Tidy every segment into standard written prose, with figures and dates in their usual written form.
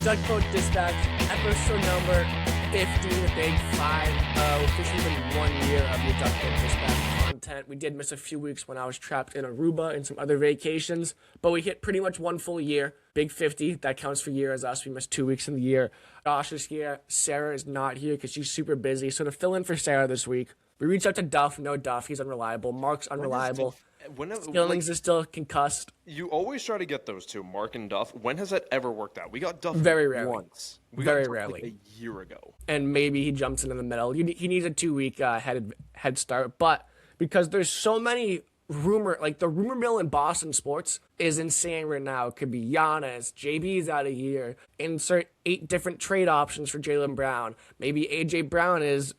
Duckboat Dispatch, episode number 50, the big 5-0. Officially been 1 year of your Duckboat Dispatch content. We did miss a few weeks when I was trapped in Aruba and some other vacations, but we hit pretty much 1 full year. Big 50, that counts for year as us. We missed 2 weeks in the year. Josh is here. Sarah is not here because she's super busy. So to fill in for Sarah this week, we reached out to Duff. No Duff, he's unreliable. Mark's unreliable. Skillings is still concussed. You always try to get those two, Mark and Duff. When has that ever worked out? We got Duff very rarely. Once. We very got rarely. Like a year ago. And maybe he jumps in the middle. He needs a 2-week head start. But because there's so many the rumor mill in Boston sports is insane right now. It could be Giannis, JB's out of here. Insert 8 different trade options for Jaylen Brown. Maybe AJ Brown is,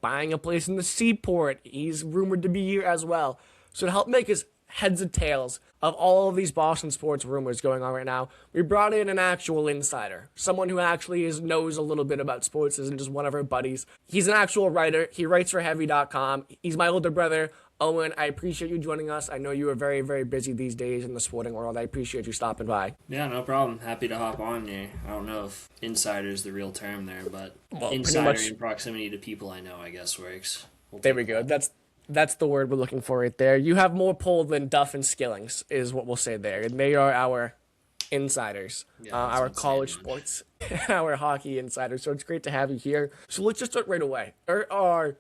buying a place in the Seaport. He's rumored to be here as well. So to help make us heads and tails of all of these Boston sports rumors going on right now, we brought in an actual insider, someone who actually knows a little bit about sports, isn't just one of our buddies. He's an actual writer. He writes for Heavy.com. He's my older brother. Owen, I appreciate you joining us. I know you are very, very busy these days in the sporting world. I appreciate you stopping by. Yeah, no problem. Happy to hop on here. I don't know if insider is the real term there, but insider much, in proximity to people I know, I guess, works. There we go. That's the word we're looking for right there. You have more pull than Duff and Skillings is what we'll say there. And they are our insiders, our college sports, our hockey insiders. So it's great to have you here. So let's just start right away. There are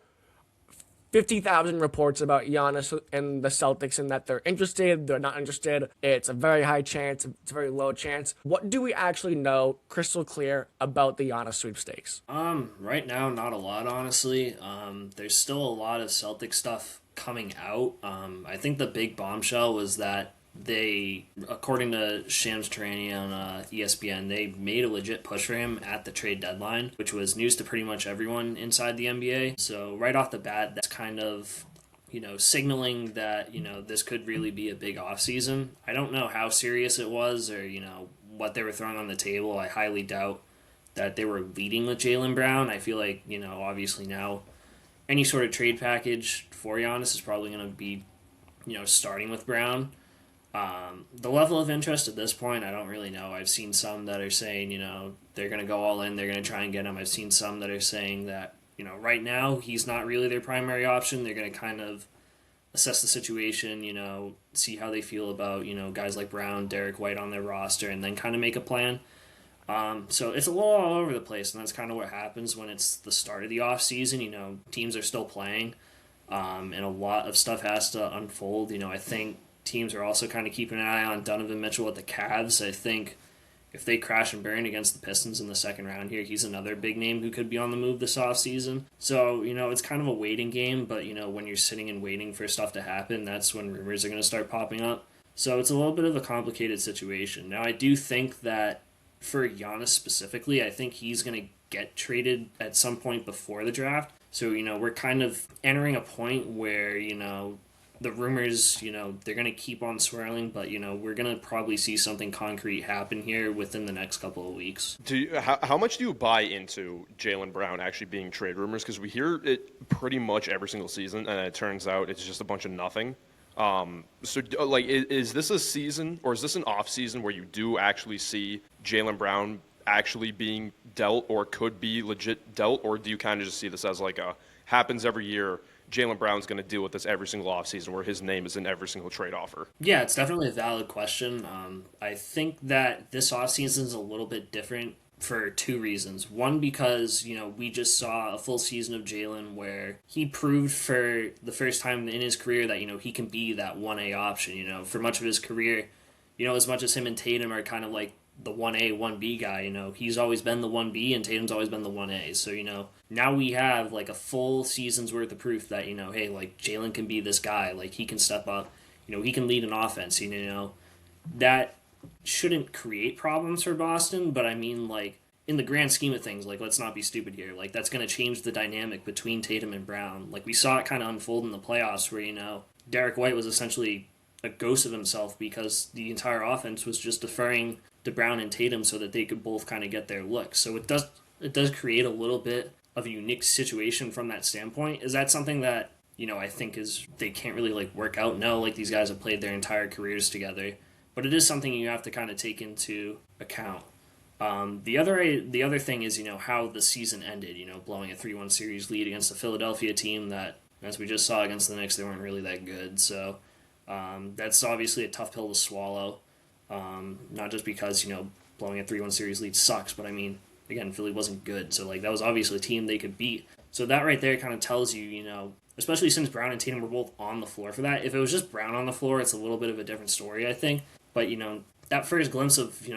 50,000 reports about Giannis and the Celtics and that they're interested, they're not interested. It's a very high chance, it's a very low chance. What do we actually know crystal clear about the Giannis sweepstakes? Right now, not a lot, honestly. There's still a lot of Celtic stuff coming out. I think the big bombshell was that they, according to Shams Charania on ESPN, they made a legit push for him at the trade deadline, which was news to pretty much everyone inside the NBA. So right off the bat, that's kind of, signaling that, this could really be a big offseason. I don't know how serious it was or, what they were throwing on the table. I highly doubt that they were leading with Jaylen Brown. I feel like, obviously now any sort of trade package for Giannis is probably going to be, starting with Brown. The level of interest at this point, I don't really know. I've seen some that are saying, they're going to go all in, they're going to try and get him. I've seen some that are saying that, right now he's not really their primary option. They're going to kind of assess the situation, see how they feel about, guys like Brown, Derek White on their roster, and then kind of make a plan. So it's a little all over the place, and that's kind of what happens when it's the start of the offseason. Teams are still playing, and a lot of stuff has to unfold. I think teams are also kind of keeping an eye on Donovan Mitchell with the Cavs. I think if they crash and burn against the Pistons in the second round here, he's another big name who could be on the move this offseason. So, it's kind of a waiting game, but, when you're sitting and waiting for stuff to happen, that's when rumors are going to start popping up. So it's a little bit of a complicated situation. Now, I do think that for Giannis specifically, I think he's going to get traded at some point before the draft. So, we're kind of entering a point where, the rumors, they're going to keep on swirling, but, we're going to probably see something concrete happen here within the next couple of weeks. How much do you buy into Jaylen Brown actually being trade rumors? Because we hear it pretty much every single season, and it turns out it's just a bunch of nothing. Is this a season, or is this an off season where you do actually see Jaylen Brown actually being dealt or could be legit dealt, or do you kind of just see this as like a happens every year? Jaylen Brown's going to deal with this every single offseason where his name is in every single trade offer? Yeah, it's definitely a valid question. I think that this offseason is a little bit different for 2 reasons. One, because, we just saw a full season of Jaylen where he proved for the first time in his career that, he can be that 1A option. For much of his career, as much as him and Tatum are kind of like the 1A, 1B guy, he's always been the 1B and Tatum's always been the 1A. So, now we have like a full season's worth of proof that, hey, like Jaylen can be this guy, like he can step up, he can lead an offense, that shouldn't create problems for Boston. But I mean, like in the grand scheme of things, like let's not be stupid here. Like that's going to change the dynamic between Tatum and Brown. Like we saw it kind of unfold in the playoffs where, Derek White was essentially a ghost of himself because the entire offense was just deferring to Brown and Tatum so that they could both kind of get their look. So it does create a little bit of a unique situation from that standpoint. Is that something that, I think they can't really like work out? No, like these guys have played their entire careers together, but it is something you have to kind of take into account. The other thing is, how the season ended, blowing a 3-1 series lead against a Philadelphia team that, as we just saw against the Knicks, they weren't really that good. So that's obviously a tough pill to swallow. Not just because, blowing a 3-1 series lead sucks, but I mean, again, Philly wasn't good. So, that was obviously a team they could beat. So that right there kind of tells you, especially since Brown and Tatum were both on the floor for that. If it was just Brown on the floor, it's a little bit of a different story, I think. But, that first glimpse of,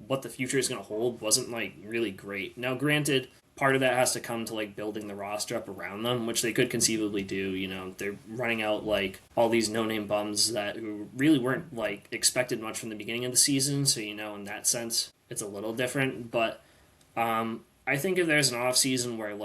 what the future is going to hold wasn't, really great. Now, granted, part of that has to come to, building the roster up around them, which they could conceivably do. They're running out, all these no-name bums who really weren't, expected much from the beginning of the season. So, in that sense, it's a little different. But I think if there's an offseason where,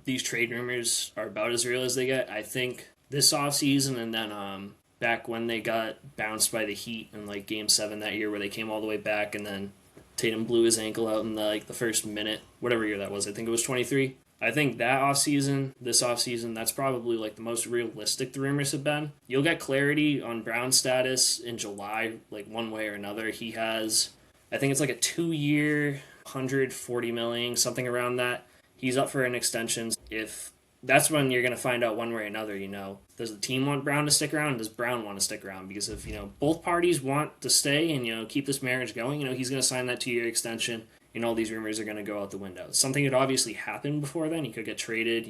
these trade rumors are about as real as they get, I think this offseason and then back when they got bounced by the Heat in Game 7 that year where they came all the way back and then Tatum blew his ankle out in the first minute, whatever year that was. I think it was 23. I think that offseason, this offseason, that's probably the most realistic the rumors have been. You'll get clarity on Brown's status in July, one way or another. He has, I think it's a 2-year, $140 million, something around that. He's up for an extension. If that's when you're going to find out one way or another, does the team want Brown to stick around? And does Brown want to stick around? Because if, both parties want to stay and, keep this marriage going, he's going to sign that 2-year extension and all these rumors are going to go out the window. Something could obviously happen before then. He could get traded,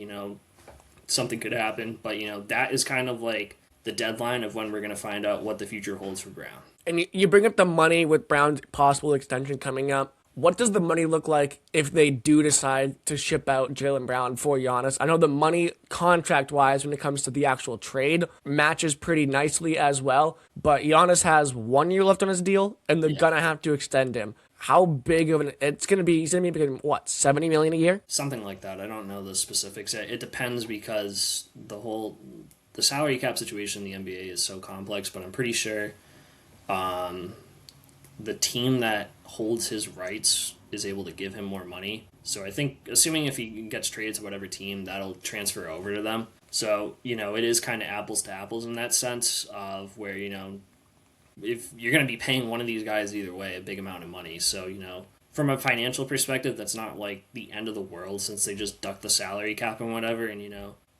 something could happen. But, that is kind of the deadline of when we're going to find out what the future holds for Brown. And you bring up the money with Brown's possible extension coming up. What does the money look like if they do decide to ship out Jaylen Brown for Giannis? I know the money contract-wise when it comes to the actual trade matches pretty nicely as well, but Giannis has 1 year left on his deal, and they're going to have to extend him. How big of it's going to be? He's going to be making, what, $70 million a year? Something like that. I don't know the specifics. It depends because the salary cap situation in the NBA is so complex, but I'm pretty sure the team that holds his rights is able to give him more money. So I think, assuming if he gets traded to whatever team, that'll transfer over to them. So, it is kind of apples to apples in that sense of where, if you're going to be paying one of these guys either way a big amount of money. So, from a financial perspective, that's not the end of the world since they just ducked the salary cap and whatever. And,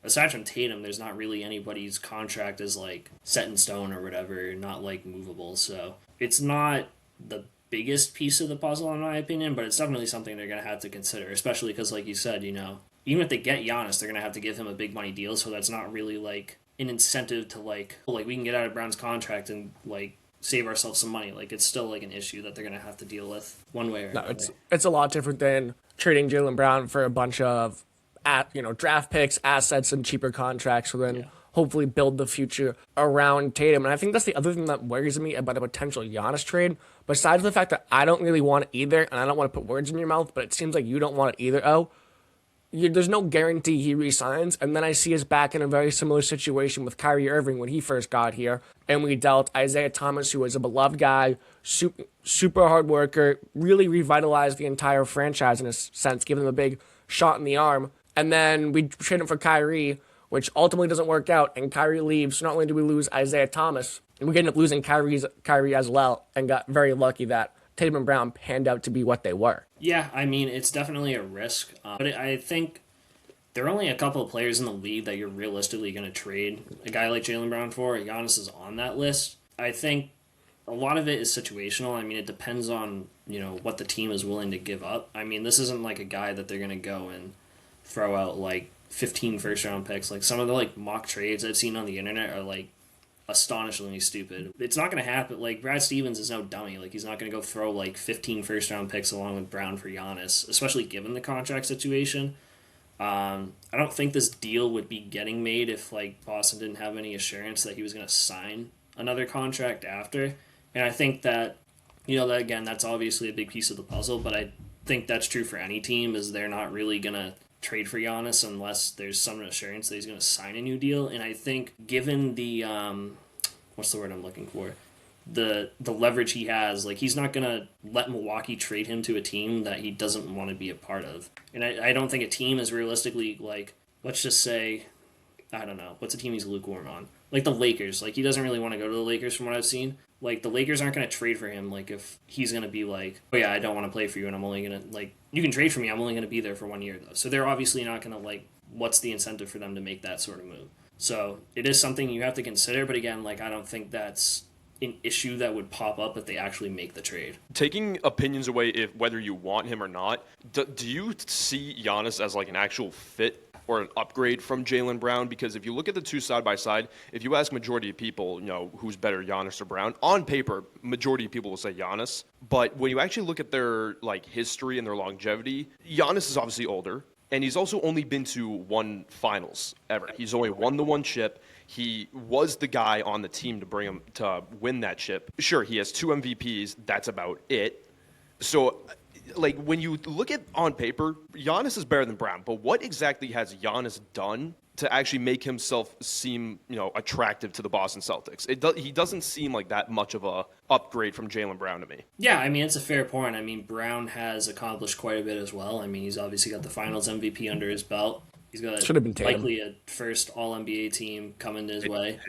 aside from Tatum, there's not really anybody's contract is set in stone or whatever, not movable. So it's not the biggest piece of the puzzle in my opinion, but it's definitely something they're going to have to consider, especially because like you said, even if they get Giannis, they're going to have to give him a big money deal, so that's not really an incentive to we can get out of Brown's contract and save ourselves some money. It's still an issue that they're going to have to deal with one way or another. It's a lot different than trading Jaylen Brown for a bunch of draft picks, assets, and cheaper contracts, so then hopefully build the future around Tatum. And I think that's the other thing that worries me about a potential Giannis trade, besides the fact that I don't really want it either, and I don't want to put words in your mouth, but it seems like you don't want it either, there's no guarantee he resigns, and then I see us back in a very similar situation with Kyrie Irving when he first got here, and we dealt Isaiah Thomas, who was a beloved guy, super hard worker, really revitalized the entire franchise in a sense, giving them a big shot in the arm, and then we trade him for Kyrie, which ultimately doesn't work out, and Kyrie leaves. So not only do we lose Isaiah Thomas, and we end up losing Kyrie as well, and got very lucky that Tatum and Brown panned out to be what they were. Yeah, I mean, it's definitely a risk, but I think there are only a couple of players in the league that you're realistically going to trade a guy like Jaylen Brown for. Giannis is on that list. I think a lot of it is situational. I mean, it depends on, what the team is willing to give up. I mean, this isn't a guy that they're going to go and throw out 15 first-round picks. Some of the mock trades I've seen on the internet are astonishingly stupid. It's not going to happen. Brad Stevens is no dummy. He's not going to go throw 15 first-round picks along with Brown for Giannis, especially given the contract situation. I don't think this deal would be getting made if Boston didn't have any assurance that he was going to sign another contract after. And I think that, that again, that's obviously a big piece of the puzzle, but I think that's true for any team, is they're not really going to trade for Giannis unless there's some assurance that he's going to sign a new deal. And I think given the what's the word I'm looking for, the leverage he has, he's not going to let Milwaukee trade him to a team that he doesn't want to be a part of. And I don't think a team is realistically let's just say, I don't know, what's a team he's lukewarm on? like the Lakers. Like he doesn't really want to go to the Lakers from what I've seen. Like the Lakers aren't going to trade for him. Like if he's going to be like, oh yeah, I don't want to play for you, and I'm only going to like you can trade for me. I'm only going to be there for 1 year though. So they're obviously not going to like. What's the incentive for them to make that sort of move? So it is something you have to consider. But again, like I don't think that's an issue that would pop up if they actually make the trade. Taking opinions away if whether you want him or not, do you see Giannis as like an actual fit or an upgrade from Jaylen Brown? Because if you look at the two side by side, if you ask majority of people, who's better, Giannis or Brown, on paper, majority of people will say Giannis. But when you actually look at their like history and their longevity, Giannis is obviously older. And he's also only been to one finals ever. He's only won the one chip. He was the guy on the team to bring him to win that chip. Sure, he has 2 MVPs. That's about it. So, like, when you look at on paper, Giannis is better than Brown. But what exactly has Giannis done to actually make himself seem, attractive to the Boston Celtics? He doesn't seem like that much of a upgrade from Jaylen Brown to me. Yeah, I mean, it's a fair point. I mean, Brown has accomplished quite a bit as well. I mean, he's obviously got the Finals MVP under his belt. He's got likely a first All-NBA team coming his way.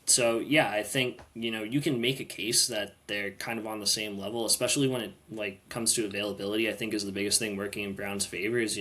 So, yeah, I think, you can make a case that they're kind of on the same level, especially when it comes to availability. I think is the biggest thing working in Brown's favor is,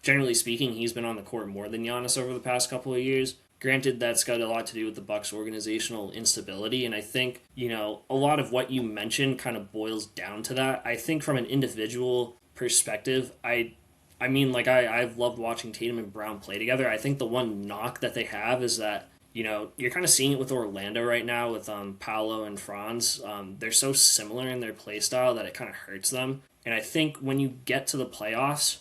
generally speaking, he's been on the court more than Giannis over the past couple of years. Granted, that's got a lot to do with the Bucks' organizational instability, and I think, a lot of what you mentioned kind of boils down to that. I think from an individual perspective, I've loved watching Tatum and Brown play together. I think the one knock that they have is that, you're kind of seeing it with Orlando right now with Paolo and Franz. They're so similar in their play style that it kind of hurts them. And I think when you get to the playoffs,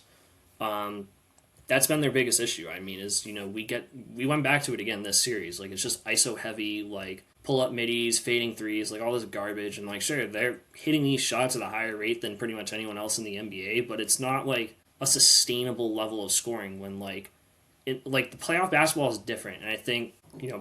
that's been their biggest issue. I mean, we went back to it again this series. Like, it's just ISO heavy, like pull up middies, fading threes, like all this garbage. And like, sure, they're hitting these shots at a higher rate than pretty much anyone else in the NBA, but it's not like a sustainable level of scoring when the playoff basketball is different. And I think,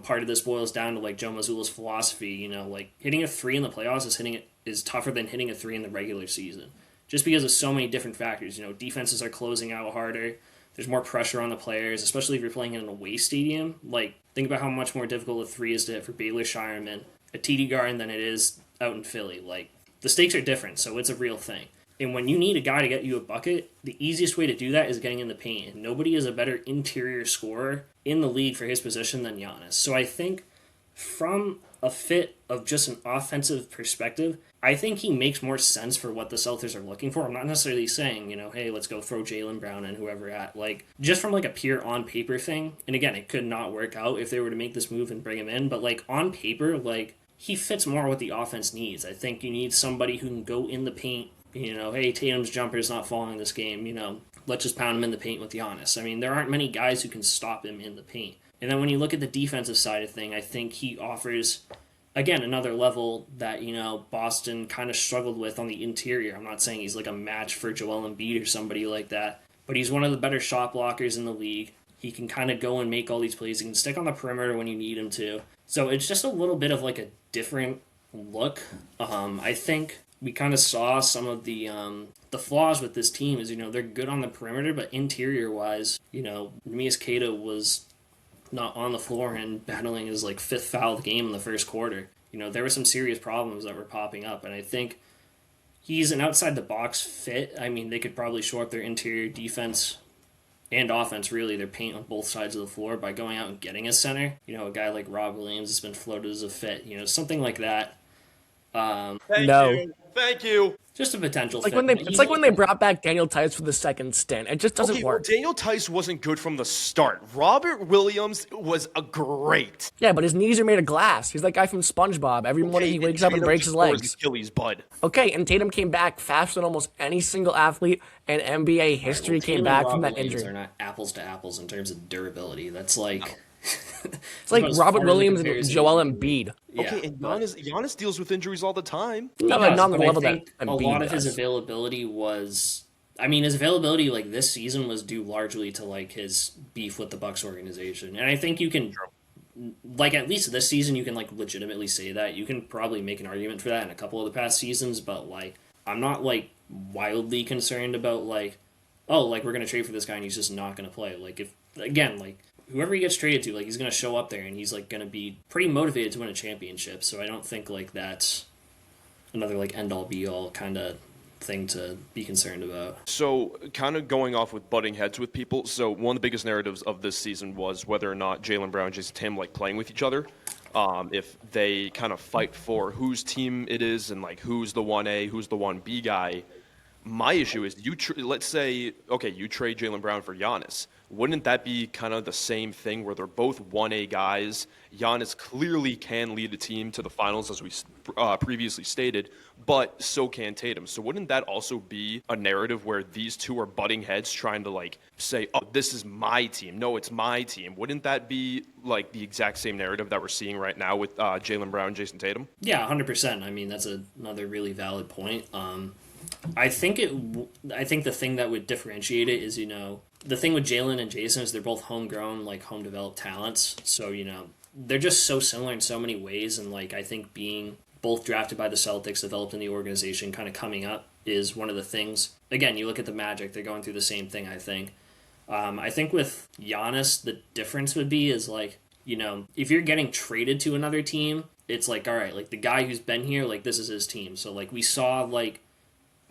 part of this boils down to like Joe Mazzulla's philosophy, like hitting a 3 in the playoffs is tougher than hitting a 3 in the regular season. Just because of so many different factors. Defenses are closing out harder. There's more pressure on the players, especially if you're playing in an away stadium. Like, think about how much more difficult a 3 is to hit for Baylor Shireman, a TD Garden, than it is out in Philly. Like, the stakes are different, so it's a real thing. And when you need a guy to get you a bucket, the easiest way to do that is getting in the paint. And nobody is a better interior scorer in the league for his position than Giannis. So I think from a fit of just an offensive perspective, I think he makes more sense for what the Celtics are looking for. I'm not necessarily saying, hey, let's go throw Jaylen Brown and whoever at. Like, just from like a pure on-paper thing. And again, it could not work out if they were to make this move and bring him in. But like on paper, like he fits more what the offense needs. I think you need somebody who can go in the paint. Hey, Tatum's jumper is not falling this game. Let's just pound him in the paint with Giannis. I mean, there aren't many guys who can stop him in the paint. And then when you look at the defensive side of thing, I think he offers, again, another level that, Boston kind of struggled with on the interior. I'm not saying he's like a match for Joel Embiid or somebody like that, but he's one of the better shot blockers in the league. He can kind of go and make all these plays. He can stick on the perimeter when you need him to. So it's just a little bit of like a different look. I think we kind of saw some of the flaws with this team is, they're good on the perimeter, but interior-wise, Neemias Queta was not on the floor and battling his like 5th foul of the game in the first quarter. There were some serious problems that were popping up, and I think he's an outside-the-box fit. I mean, they could probably shore up their interior defense and offense, really, their paint on both sides of the floor by going out and getting a center. A guy like Rob Williams has been floated as a fit, something like that. Thank you. Just a potential fit. It's like when they brought back Daniel Tice for the second stint. It just doesn't work. Daniel Tice wasn't good from the start. Robert Williams was a great. Yeah, but his knees are made of glass. He's that guy from SpongeBob. Every morning he wakes up and breaks his legs. Achilles, bud. Okay, and Tatum came back faster than almost any single athlete in NBA history came back from that injury. They're not apples to apples in terms of durability. That's like... No. It's like Robert Williams and Joel Embiid. Yeah, okay, and Giannis deals with injuries all the time. Not on the level that Embiid a lot of his availability was... I mean, his availability like this season was due largely to like his beef with the Bucks organization. And I think you can... Like, at least this season, you can like legitimately say that. You can probably make an argument for that in a couple of the past seasons, but like, I'm not like wildly concerned about like, oh, like we're going to trade for this guy and he's just not going to play. Like, if, again, like, whoever he gets traded to, like, he's going to show up there and he's, like, going to be pretty motivated to win a championship. So I don't think, like, that's another, like, end-all be-all kind of thing to be concerned about. So, kind of going off with butting heads with people. So, one of the biggest narratives of this season was whether or not Jaylen Brown and Jason Tatum like playing with each other. If they kind of fight for whose team it is and like who's the 1A, who's the 1B guy. My issue is let's say, okay, you trade Jaylen Brown for Giannis. Wouldn't that be kind of the same thing where they're both 1A guys? Giannis clearly can lead the team to the finals, as we previously stated, but so can Tatum. So wouldn't that also be a narrative where these two are butting heads trying to like say, oh, this is my team. No, it's my team. Wouldn't that be like the exact same narrative that we're seeing right now with Jaylen Brown and Jason Tatum? Yeah, 100%. I mean, that's another really valid point. I think the thing that would differentiate it is, the thing with Jaylen and Jason is they're both homegrown, like home developed talents. So, they're just so similar in so many ways. And like, I think being both drafted by the Celtics, developed in the organization, kind of coming up is one of the things. Again, you look at the Magic, they're going through the same thing, I think. I think with Giannis, the difference would be is like, if you're getting traded to another team, it's like, all right, like the guy who's been here, like this is his team. So like we saw like,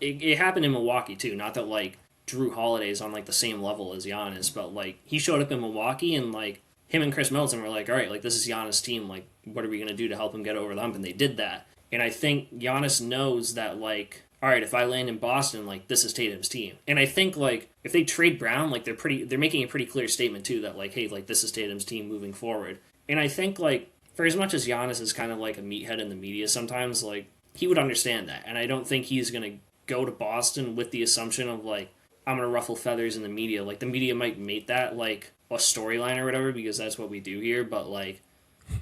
it happened in Milwaukee too. Not that like Drew Holiday's on like the same level as Giannis, but like he showed up in Milwaukee and like him and Chris Middleton were like, all right, like this is Giannis' team. Like, what are we gonna do to help him get over the hump? And they did that. And I think Giannis knows that like, all right, if I land in Boston, like this is Tatum's team. And I think like if they trade Brown, like they're making a pretty clear statement too that like, hey, like this is Tatum's team moving forward. And I think like for as much as Giannis is kind of like a meathead in the media sometimes, like he would understand that. And I don't think he's gonna go to Boston with the assumption of like, I'm gonna ruffle feathers in the media. Like the media might make that like a storyline or whatever because that's what we do here. But like,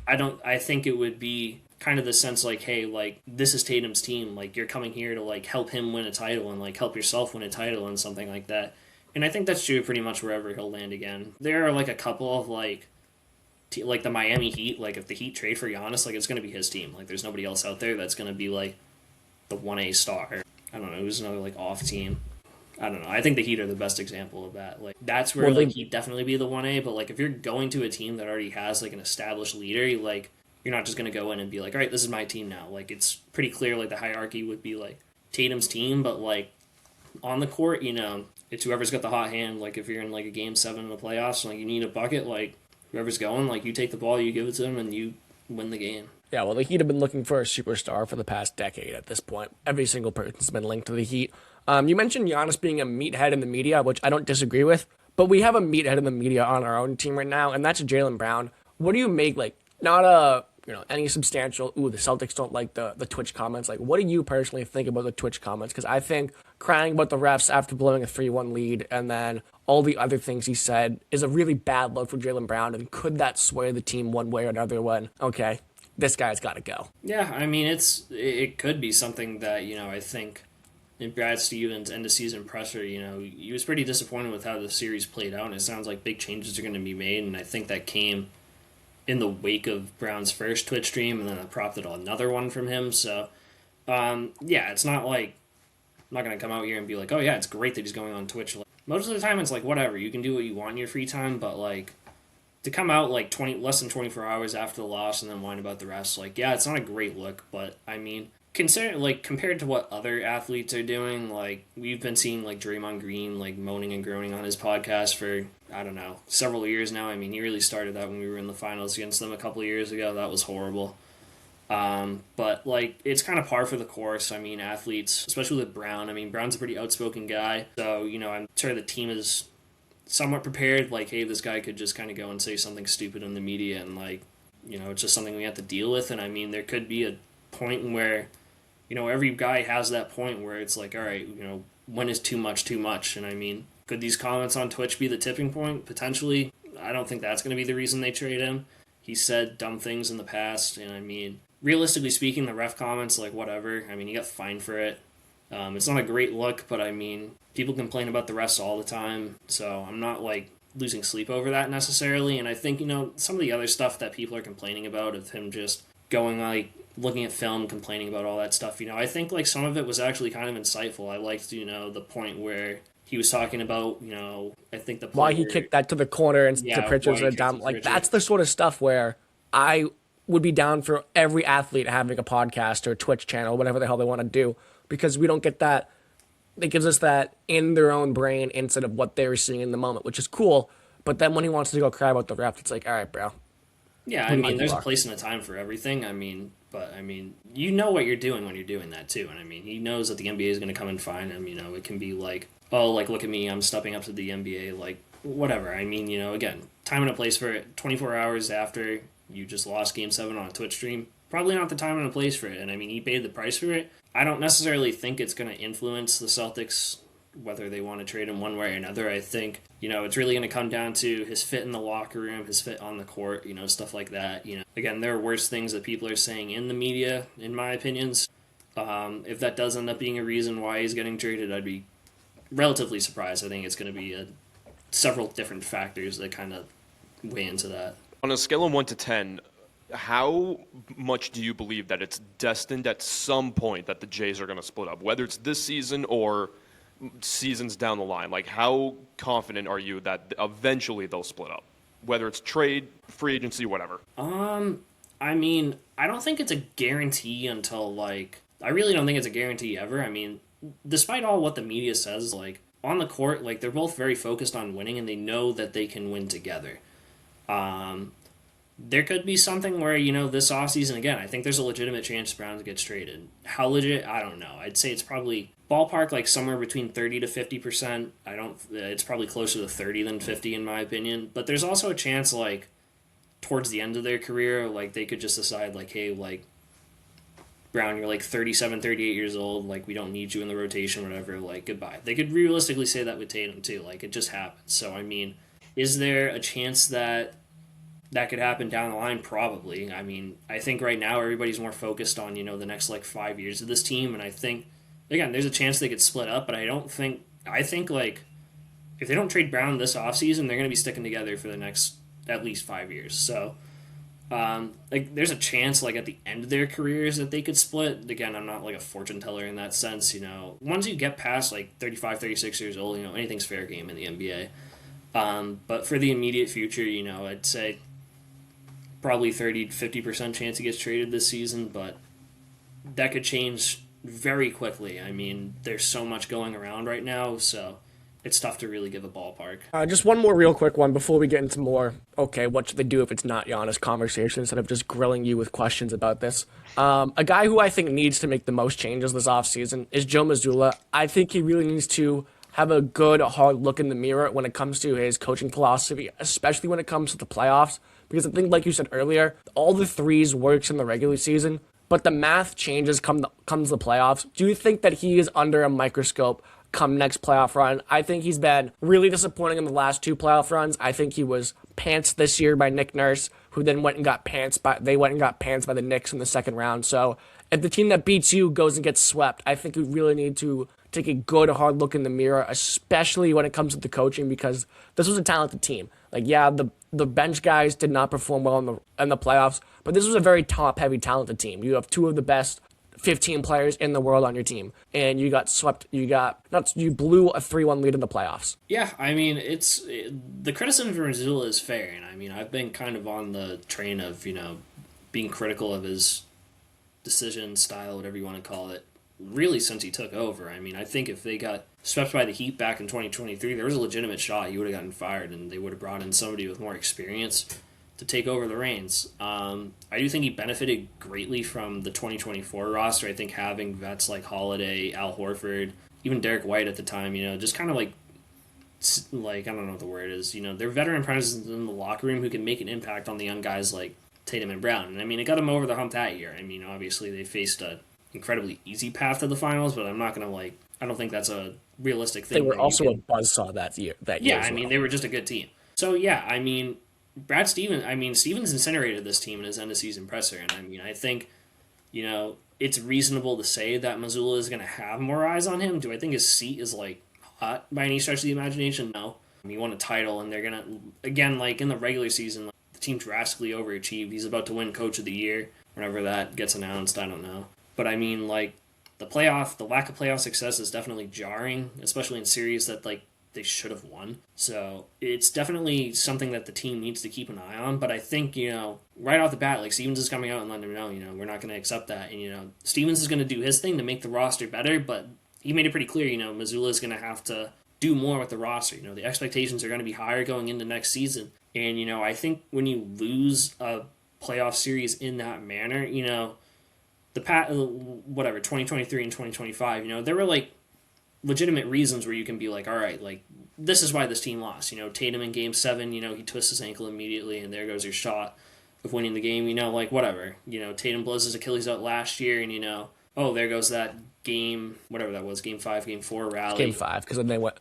I think it would be kind of the sense like, hey, like this is Tatum's team. Like you're coming here to like help him win a title and like help yourself win a title and something like that. And I think that's true pretty much wherever he'll land again. There are like a couple of like the Miami Heat. Like if the Heat trade for Giannis, like it's gonna be his team. Like there's nobody else out there that's gonna be like the 1A star. I don't know. Who's another like off team? I don't know. I think the Heat are the best example of that. Like that's where like he'd definitely be the 1A. But like if you're going to a team that already has like an established leader, you're not just gonna go in and be like, all right, this is my team now. Like it's pretty clear. Like the hierarchy would be like Tatum's team, but like on the court, it's whoever's got the hot hand. Like if you're in like a game 7 in the playoffs, like you need a bucket, like whoever's going, like you take the ball, you give it to them, and you win the game. Yeah, well, the Heat have been looking for a superstar for the past decade at this point. Every single person's been linked to the Heat. You mentioned Giannis being a meathead in the media, which I don't disagree with, but we have a meathead in the media on our own team right now, and that's Jaylen Brown. What do you make, like, not any substantial, the Celtics don't like the Twitch comments. Like, what do you personally think about the Twitch comments? Because I think crying about the refs after blowing a 3-1 lead and then all the other things he said is a really bad look for Jaylen Brown, and could that sway the team one way or another when, okay, this guy's got to go? Yeah, I mean, it could be something that, I think in Brad Stevens' end-of-season presser, he was pretty disappointed with how the series played out, and it sounds like big changes are going to be made, and I think that came in the wake of Brown's first Twitch stream, and then it prompted another one from him, so, yeah, it's not like, I'm not going to come out here and be like, oh yeah, it's great that he's going on Twitch. Like, most of the time, it's like, whatever, you can do what you want in your free time, but, like, to come out, like, less than 24 hours after the loss and then whine about the refs, like, yeah, it's not a great look, but, I mean, compared to what other athletes are doing, like, we've been seeing, like, Draymond Green, like, moaning and groaning on his podcast for, I don't know, several years now. I mean, he really started that when we were in the finals against them a couple of years ago. That was horrible. But, like, it's kind of par for the course. I mean, athletes, especially with Brown, I mean, Brown's a pretty outspoken guy, so, I'm sure the team is somewhat prepared, like, hey, this guy could just kind of go and say something stupid in the media, and, like, it's just something we have to deal with. And I mean, there could be a point where, every guy has that point where it's like, all right, when is too much too much? And I mean, could these comments on Twitch be the tipping point? Potentially. I don't think that's going to be the reason they trade him. He said dumb things in the past, and I mean, realistically speaking, the ref comments, like, whatever. I mean, he got fined for it. It's not a great look, but I mean, people complain about the refs all the time, so I'm not, like, losing sleep over that necessarily. And I think, some of the other stuff that people are complaining about of him just going like looking at film, complaining about all that stuff. I think like some of it was actually kind of insightful. I liked the point where he was talking about I think the Why player, he kicked that to the corner and to yeah, Pritchard's why he and kicked down. it to Like, Pritchard. that's the sort of stuff where I would be down for every athlete having a podcast or a Twitch channel, whatever the hell they want to do, because we don't get that. It gives us that in their own brain instead of what they were seeing in the moment, which is cool. But then when he wants to go cry about the ref, it's like, all right, bro. Yeah, I mean, there's a place and a time for everything. But you know what you're doing when you're doing that too. And he knows that the NBA is going to come and find him. It can be like, oh, like, look at me, I'm stepping up to the NBA, like, whatever. Again, time and a place for it. 24 hours after you just lost Game 7 on a Twitch stream, probably not the time and a place for it. And he paid the price for it. I don't necessarily think it's going to influence the Celtics whether they want to trade him one way or another. I think, it's really going to come down to his fit in the locker room, his fit on the court, stuff like that. Again, there are worse things that people are saying in the media, in my opinions. If that does end up being a reason why he's getting traded, I'd be relatively surprised. I think it's going to be several different factors that kind of weigh into that. On a scale of 1 to 10, how much do you believe that it's destined at some point that the Jays are going to split up, whether it's this season or seasons down the line? Like, how confident are you that eventually they'll split up, whether it's trade, free agency, whatever? I don't think it's a guarantee until I really don't think it's a guarantee ever. Despite all what the media says, on the court, they're both very focused on winning and they know that they can win together. There could be something where, this offseason, again, I think there's a legitimate chance Browns gets traded. How legit? I don't know. I'd say it's probably ballpark, somewhere between 30 to 50%. It's probably closer to 30 than 50 in my opinion. But there's also a chance, towards the end of their career, they could just decide, hey, Brown, you're 37, 38 years old, we don't need you in the rotation, whatever, goodbye. They could realistically say that with Tatum, too. It just happens. So, is there a chance that could happen down the line? Probably. I think right now everybody's more focused on, the next 5 years of this team, and I think, again, there's a chance they could split up, but I think if they don't trade Brown this offseason, they're going to be sticking together for the next at least 5 years. So there's a chance at the end of their careers that they could split. Again, I'm not a fortune teller in that sense. Once you get past 35, 36 years old, anything's fair game in the NBA. But for the immediate future, I'd say probably 30 to 50% chance he gets traded this season, but that could change very quickly. There's so much going around right now, so it's tough to really give a ballpark. Just one more real quick one before we get into more, okay, what should they do if it's not Giannis conversation instead of just grilling you with questions about this. A guy who I think needs to make the most changes this offseason is Joe Mazzulla. I think he really needs to have a good, hard look in the mirror when it comes to his coaching philosophy, especially when it comes to the playoffs. Because I think, like you said earlier, all the threes works in the regular season, but the math changes comes the playoffs. Do you think that he is under a microscope come next playoff run? I think he's been really disappointing in the last 2 playoff runs. I think he was pantsed this year by Nick Nurse, who then went and got pantsed by the Knicks in the second round. So if the team that beats you goes and gets swept, I think we really need to take a good, hard look in the mirror, especially when it comes to the coaching, because this was a talented team. The bench guys did not perform well in the playoffs, but this was a very top-heavy, talented team. You have 2 of the best 15 players in the world on your team, and you got swept. You blew a 3-1 lead in the playoffs. Yeah, the criticism for Mazzulla is fair, and I've been kind of on the train of being critical of his decision style, whatever you want to call it, really since he took over. I think if they got swept by the Heat back in 2023, there was a legitimate shot he would have gotten fired, and they would have brought in somebody with more experience to take over the reins. I do think he benefited greatly from the 2024 roster. I think having vets like Holiday, Al Horford, even Derek White at the time, just kind of I don't know what the word is. They're veteran presence in the locker room who can make an impact on the young guys like Tatum and Brown. And it got them over the hump that year. Obviously they faced a incredibly easy path to the finals, but I'm not gonna I don't think that's a realistic thing. They were also a buzzsaw that year. Yeah, they were just a good team. So yeah, Brad Stevens. Stevens incinerated this team in his end of season presser, and I think, it's reasonable to say that Mazzulla is gonna have more eyes on him. Do I think his seat is hot by any stretch of the imagination? No. He won a title, and they're gonna in the regular season, the team drastically overachieved. He's about to win Coach of the Year. whenever that gets announced. I don't know. But I mean, like, the lack of playoff success is definitely jarring, especially in series that, like, they should have won. So it's definitely something that the team needs to keep an eye on. But I think, right off the bat, like, Stevens is coming out and letting them know, we're not going to accept that. And, Stevens is going to do his thing to make the roster better, but he made it pretty clear, Mazzulla is going to have to do more with the roster. The expectations are going to be higher going into next season. And, I think when you lose a playoff series in that manner, 2023 and 2025, there were, like, legitimate reasons where you can be like, all right, like, this is why this team lost. Tatum in Game 7, he twists his ankle immediately, and there goes your shot of winning the game. Like, whatever. Tatum blows his Achilles out last year, and, there goes that game, whatever that was, Game 5, Game 4 rally. Game 5, because then they went...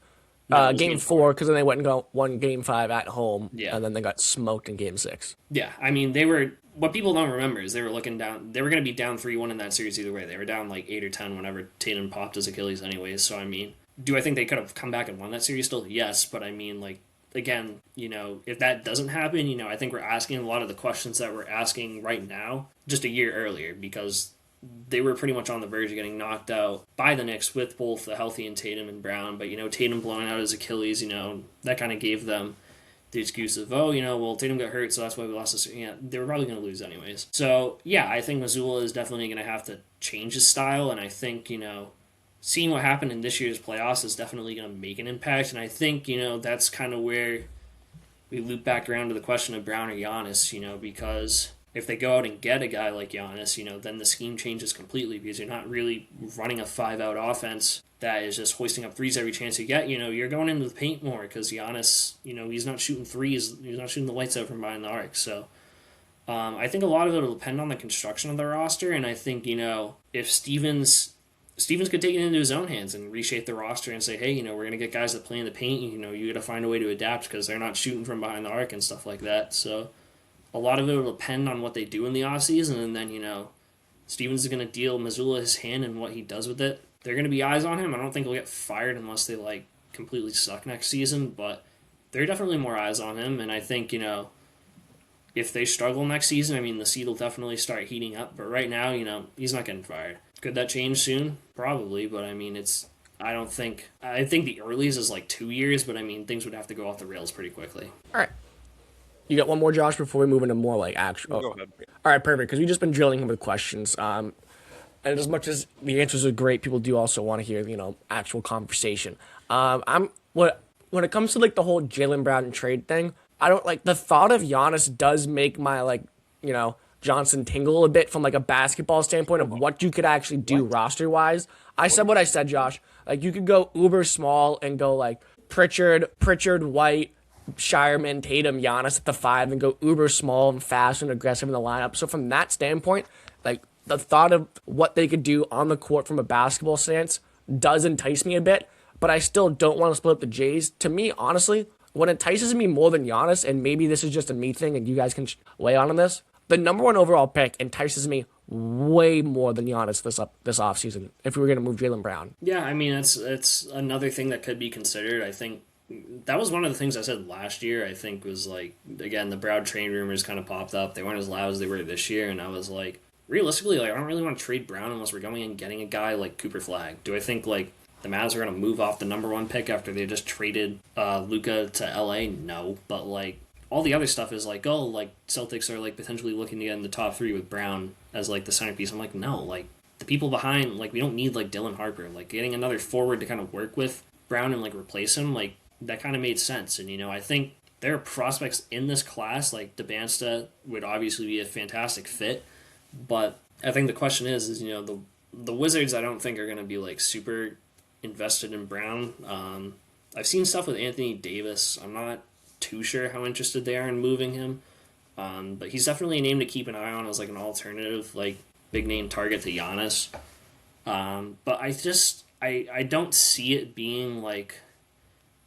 Game 4, because then they went and won Game 5 at home, and then they got smoked in Game 6. Yeah, I mean, they were... What people don't remember is they were looking down... They were going to be down 3-1 in that series either way. They were down, like, 8 or 10 whenever Tatum popped his Achilles anyways. So, I mean, do I think they could have come back and won that series still? Yes, but I mean, like, again, if that doesn't happen, I think we're asking a lot of the questions that we're asking right now just a year earlier, because they were pretty much on the verge of getting knocked out by the Knicks with both the healthy and Tatum and Brown. But, Tatum blowing out his Achilles, that kind of gave them the excuse of, Tatum got hurt, so that's why we lost this. Yeah, they were probably going to lose anyways. So, yeah, I think Mazzulla is definitely going to have to change his style, and I think, seeing what happened in this year's playoffs is definitely going to make an impact, and I think, that's kind of where we loop back around to the question of Brown or Giannis, because if they go out and get a guy like Giannis, then the scheme changes completely, because you're not really running a 5-out offense that is just hoisting up threes every chance you get. You're going into the paint more, because Giannis, he's not shooting threes. He's not shooting the lights out from behind the arc. So I think a lot of it will depend on the construction of the roster, and I think, if Stevens could take it into his own hands and reshape the roster and say, hey, we're going to get guys that play in the paint. You got to find a way to adapt because they're not shooting from behind the arc and stuff like that. So a lot of it will depend on what they do in the offseason, and then, Stevens is going to deal Mazzulla his hand and what he does with it. They're going to be eyes on him. I don't think he'll get fired unless they, like, completely suck next season, but there are definitely more eyes on him, and I think, if they struggle next season, I mean, the seed will definitely start heating up, but right now, he's not getting fired. Could that change soon? Probably, but I mean, I think the earliest is like 2 years, but I mean, things would have to go off the rails pretty quickly. All right. You got one more, Josh, before we move into more like actual. Go ahead. All right, perfect. Because we've just been drilling him with questions. And as much as the answers are great, people do also want to hear, actual conversation. When it comes to like the whole Jaylen Brown trade thing, I don't like the thought of Giannis does make my Johnson tingle a bit from like a basketball standpoint of what you could actually do roster wise. I said what I said, Josh. Like you could go uber small and go like Pritchard, White, Shireman, Tatum, Giannis at the 5 and go uber small and fast and aggressive in the lineup. So from that standpoint, like the thought of what they could do on the court from a basketball stance does entice me a bit, but I still don't want to split up the Jays. To me, honestly, what entices me more than Giannis, and maybe this is just a me thing and you guys can weigh on this, the number 1 overall pick entices me way more than Giannis this offseason if we were going to move Jaylen Brown. Yeah, I mean, it's another thing that could be considered. I think that was one of the things I said last year, I think, was like, again, the Brown trade rumors kind of popped up. They weren't as loud as they were this year, and I was like, realistically, like, I don't really want to trade Brown unless we're going and getting a guy like Cooper Flagg. Do I think, like, the Mavs are going to move off the number 1 pick after they just traded Luka to LA? No, but, like, all the other stuff is like, oh, like, Celtics are, like, potentially looking to get in the top 3 with Brown as, like, the centerpiece. I'm like, no, like, the people behind, like, we don't need, like, Dylan Harper. Like, getting another forward to kind of work with Brown and, like, replace him, like, that kind of made sense. And, I think there are prospects in this class, like DeBansta would obviously be a fantastic fit, but I think the question is the Wizards I don't think are going to be, like, super invested in Brown. I've seen stuff with Anthony Davis. I'm not too sure how interested they are in moving him, but he's definitely a name to keep an eye on as, like, an alternative, like, big name target to Giannis. But I don't see it being, like,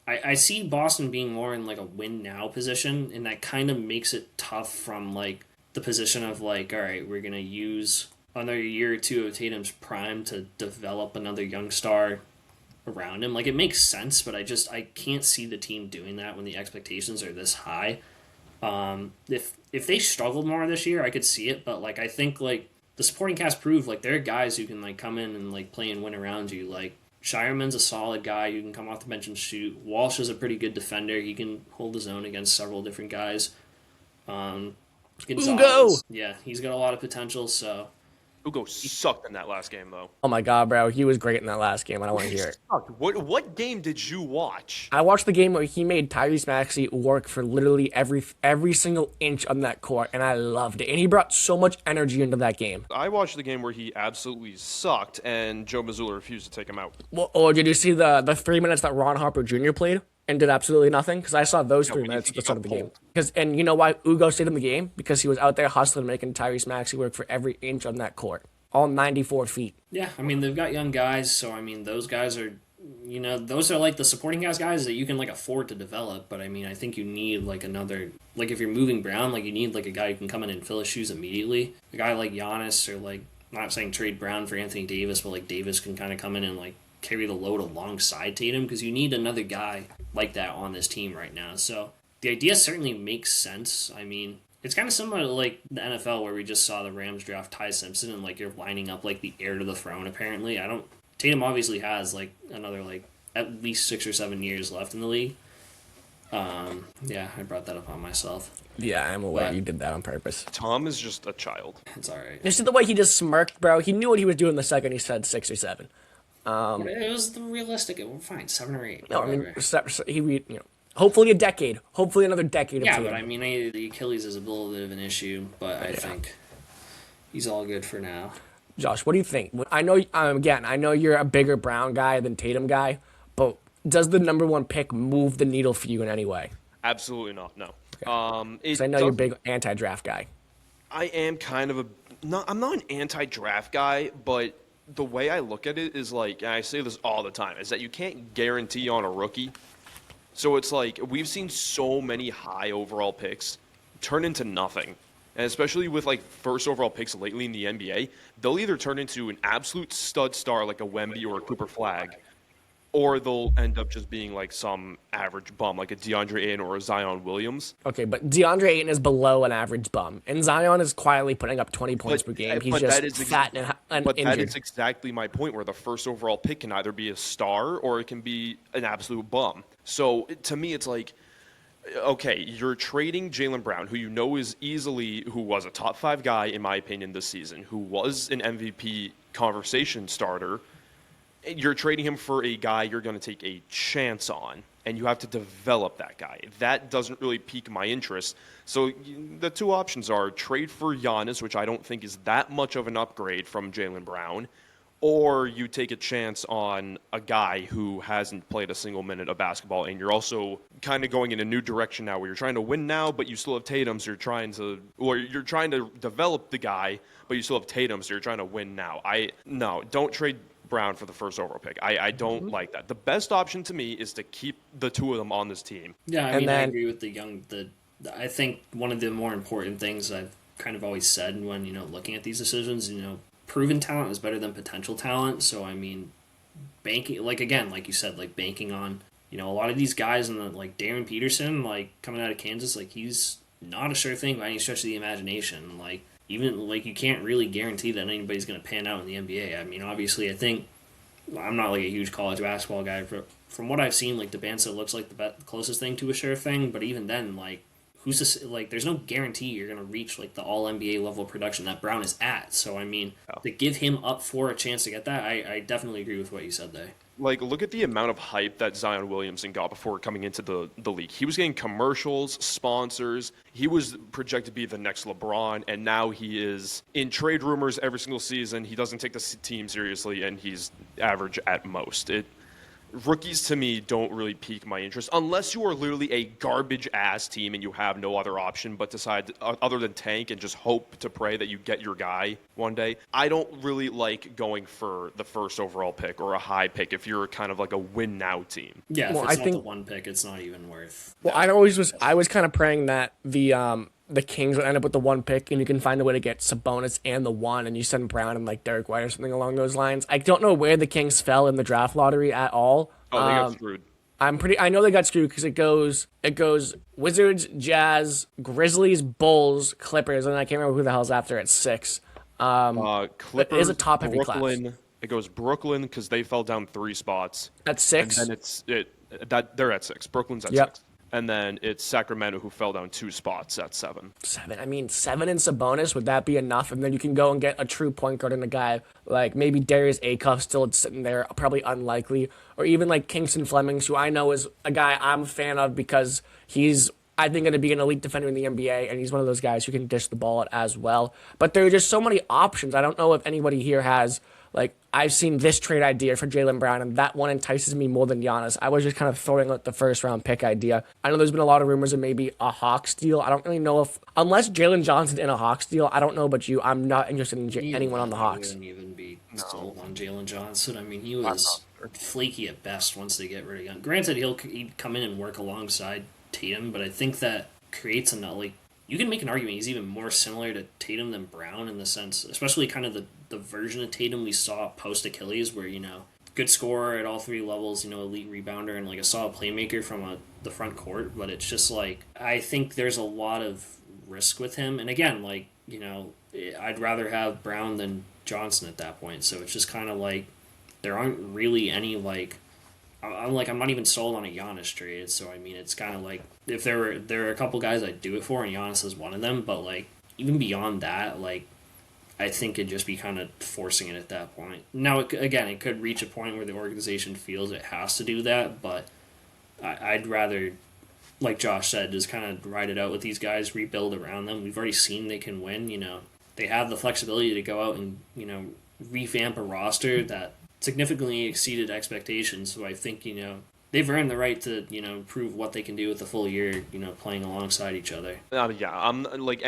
I see Boston being more in, like, a win-now position, and that kind of makes it tough from, like, the position of, like, all right, we're going to use another year or 2 of Tatum's prime to develop another young star around him. Like, it makes sense, but I can't see the team doing that when the expectations are this high. If they struggled more this year, I could see it. But like I think like the supporting cast proved like there are guys who can like come in and like play and win around you. Like Shireman's a solid guy who can come off the bench and shoot. Walsh is a pretty good defender. He can hold his own against several different guys. Ugo! Yeah, he's got a lot of potential. So Ugo sucked in that last game, though. Oh my God, bro. He was great in that last game. I don't want to hear it. What game did you watch? I watched the game where he made Tyrese Maxey work for literally every single inch on that court, and I loved it. And he brought so much energy into that game. I watched the game where he absolutely sucked, and Joe Mazzulla refused to take him out. Well, or did you see the 3 minutes that Ron Harper Jr. played and did absolutely nothing? Because I saw those 3 minutes at the start of the game. And you know why Ugo stayed in the game? Because he was out there hustling, making Tyrese Maxey work for every inch on that court. All 94 feet. yeah, I mean they've got young guys, so I mean those guys are, those are like the supporting cast guys that you can like afford to develop. But I mean I think you need like another, like if you're moving Brown, like you need like a guy who can come in and fill his shoes immediately. A guy like Giannis or like, not saying trade Brown for Anthony Davis, but like Davis can kind of come in and like carry the load alongside Tatum because you need another guy like that on this team right now. So the idea certainly makes sense. I mean, it's kind of similar to like the NFL where we just saw the Rams draft Ty Simpson and like you're lining up like the heir to the throne. Apparently, Tatum obviously has like another like at least 6 or 7 years left in the league. Yeah, I brought that up on myself. Yeah, I'm aware you did that on purpose. Tom is just a child. It's all right. You see the way he just smirked, bro? He knew what he was doing the second he said 6 or 7. It was the realistic. We're fine, 7 or 8. No, I mean, whatever. hopefully a decade. Hopefully another decade. Yeah, of but I mean, the Achilles is a little bit of an issue, but I think he's all good for now. Josh, what do you think? I know, I know you're a bigger Brown guy than Tatum guy, but does the number 1 pick move the needle for you in any way? Absolutely not. No. Okay. Because I know you're a big anti-draft guy. I am kind of I'm not an anti-draft guy, but the way I look at it is like, and I say this all the time, is that you can't guarantee on a rookie. So it's like we've seen so many high overall picks turn into nothing. And especially with like first overall picks lately in the NBA, they'll either turn into an absolute stud star like a Wemby or a Cooper Flag, or they'll end up just being like some average bum like a DeAndre Ayton or a Zion Williams. Okay, but DeAndre Ayton is below an average bum, and Zion is quietly putting up 20 points per game. He's just fat and but injured. That is exactly my point, where the first overall pick can either be a star or it can be an absolute bum. So to me, it's like, okay, you're trading Jaylen Brown, who you know who was a top 5 guy, in my opinion, this season, who was an MVP conversation starter. You're trading him for a guy you're going to take a chance on, and you have to develop that guy. That doesn't really pique my interest. So the two options are trade for Giannis, which I don't think is that much of an upgrade from Jaylen Brown, or you take a chance on a guy who hasn't played a single minute of basketball, and you're also kind of going in a new direction now where you're trying to win now, but you still have Tatum, so you're trying to develop the guy, but you still have Tatum, so you're trying to win now. No, don't trade Brown for the first overall pick. I don't like that. The best option to me is to keep the two of them on this team. Yeah, I agree with I think one of the more important things I've kind of always said when, looking at these decisions, proven talent is better than potential talent. So, I mean, banking, like you said, like banking on, a lot of these guys like Darren Peterson, like coming out of Kansas, like he's not a sure thing by any stretch of the imagination. Like, even like you can't really guarantee that anybody's going to pan out in the NBA. I mean, obviously, I think I'm not like a huge college basketball guy. From what I've seen, like Debanza looks like the closest thing to a sure thing. But even then, like there's no guarantee you're going to reach like the All NBA level of production that Brown is at. So I mean, to give him up for a chance to get that, I definitely agree with what you said there. Like, look at the amount of hype that Zion Williamson got before coming into the league. He was getting commercials, sponsors. He was projected to be the next LeBron, and now he is in trade rumors every single season. He doesn't take the team seriously, and he's average at most. Rookies, to me, don't really pique my interest unless you are literally a garbage-ass team and you have no other option but decide, other than tank and just hope to pray that you get your guy one day. I don't really like going for the first overall pick or a high pick if you're kind of like a win-now team. Yeah, if it's not the 1 pick, it's not even worth. Well, I was kind of praying that the Kings would end up with the 1 pick, and you can find a way to get Sabonis and the 1, and you send Brown and like Derek White or something along those lines. I don't know where the Kings fell in the draft lottery at all. Oh, they got screwed. I know they got screwed because it goes Wizards, Jazz, Grizzlies, Bulls, Clippers, and I can't remember who the hell's after at 6. Clippers, it is a top heavy class. Brooklyn. It goes Brooklyn because they fell down 3 spots. At 6. And then they're at 6. Brooklyn's at 6. And then it's Sacramento who fell down 2 spots at 7. 7. I mean, 7 in Sabonis, would that be enough? And then you can go and get a true point guard and a guy like maybe Darius Acuff still sitting there, probably unlikely. Or even like Kingston Flemings, who I know is a guy I'm a fan of because he's, I think, going to be an elite defender in the NBA, and he's one of those guys who can dish the ball as well. But there are just so many options. I don't know if anybody here has, like, I've seen this trade idea for Jaylen Brown, and that one entices me more than Giannis. I was just kind of throwing out the first-round pick idea. I know there's been a lot of rumors of maybe a Hawks deal. I don't really know if, unless Jalen Johnson's in a Hawks deal, I don't know about you. I'm not interested in anyone on the Hawks. I wouldn't even be sold on Jalen Johnson. I mean, he was flaky at best once they get rid of him. Granted, he'd come in and work alongside Tatum, but I think that creates like, you can make an argument he's even more similar to Tatum than Brown in the sense, especially kind of the version of Tatum we saw post Achilles, where, good scorer at all 3 levels, elite rebounder and like a solid playmaker from the front court. But it's just like, I think there's a lot of risk with him. And again, like, I'd rather have Brown than Johnson at that point. So it's just kind of like, there aren't really any like, I'm not even sold on a Giannis trade. So I mean, it's kind of like, if there are a couple guys I'd do it for, and Giannis is one of them. But like, even beyond that, like, I think it'd just be kind of forcing it at that point. Now, it could reach a point where the organization feels it has to do that, but I'd rather, like Josh said, just kind of ride it out with these guys, rebuild around them. We've already seen they can win. They have the flexibility to go out and revamp a roster that significantly exceeded expectations. So I think they've earned the right to prove what they can do with the full year playing alongside each other. I'm like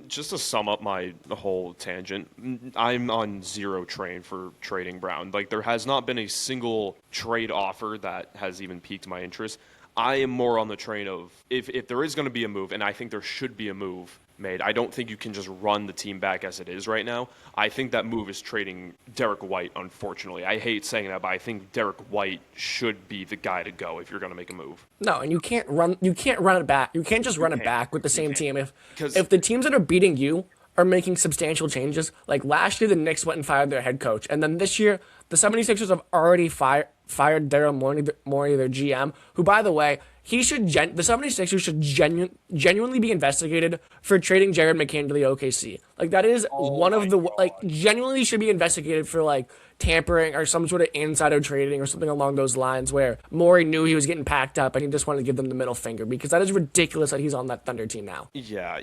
just to sum up my whole tangent, I'm on zero train for trading Brown. Like, there has not been a single trade offer that has even piqued my interest. I am more on the train of if there is going to be a move, and I think there should be a move made. I don't think you can just run the team back as it is right now. I think that move is trading Derek White, unfortunately. I hate saying that, but I think Derek White should be the guy to go if you're going to make a move. No, and you can't run it back. You can't just run it back with the same team. If the teams that are beating you are making substantial changes, like last year the Knicks went and fired their head coach, and then this year the 76ers have already fired Daryl Morey, their GM, who, by the way, the 76ers should genuinely be investigated for trading Jared McCain to the OKC. Like, that is genuinely should be investigated for, like, tampering or some sort of insider trading or something along those lines, where Morey knew he was getting packed up and he just wanted to give them the middle finger, because that is ridiculous that he's on that Thunder team now. Yeah,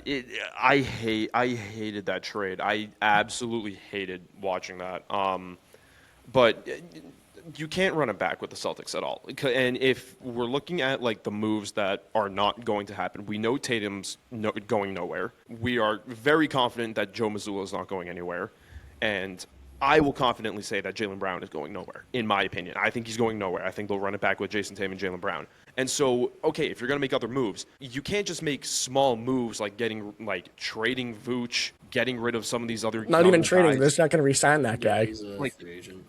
I hated that trade. I absolutely hated watching that. But you can't run it back with the Celtics at all. And if we're looking at like the moves that are not going to happen, we know Tatum's going nowhere. We are very confident that Joe Mazzulla is not going anywhere. And I will confidently say that Jaylen Brown is going nowhere, in my opinion. I think he's going nowhere. I think they'll run it back with Jason Tatum and Jaylen Brown. And so, okay, if you're going to make other moves, you can't just make small moves like trading Vooch, getting rid of some of these other Not even trading. guys. They're just not going to re-sign that guy. He's a free agent.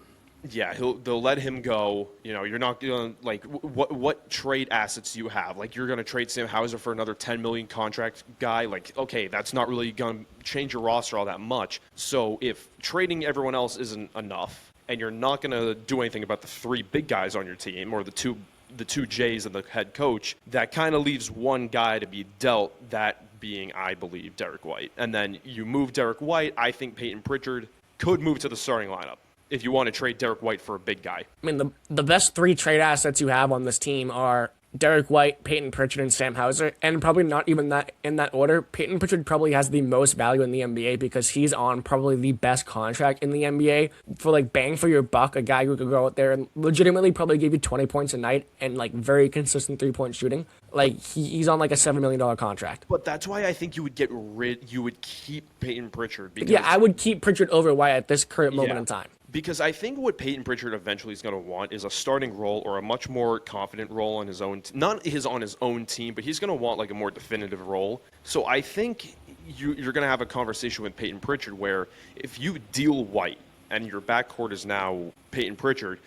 Yeah, they'll let him go. You're not going to, like, what trade assets do you have? Like, you're going to trade Sam Hauser for another $10 million contract guy? Like, okay, that's not really going to change your roster all that much. So if trading everyone else isn't enough, and you're not going to do anything about the 3 big guys on your team, or the two J's and the head coach, that kind of leaves one guy to be dealt, that being, I believe, Derek White. And then you move Derek White, I think Peyton Pritchard could move to the starting lineup if you want to trade Derek White for a big guy. I mean, the best 3 trade assets you have on this team are Derek White, Peyton Pritchard, and Sam Hauser, and probably not even that in that order. Peyton Pritchard probably has the most value in the NBA because he's on probably the best contract in the NBA for, like, bang for your buck, a guy who could go out there and legitimately probably give you 20 points a night and, like, very consistent 3-point shooting. Like, he's on, like, a $7 million contract. But that's why I think you would keep Peyton Pritchard. Because, yeah, I would keep Pritchard over White at this current moment in time. Because I think what Peyton Pritchard eventually is going to want is a starting role, or a much more confident role on his own, on his own team, but he's going to want like a more definitive role. So I think you're going to have a conversation with Peyton Pritchard where if you deal White and your backcourt is now Peyton Pritchard,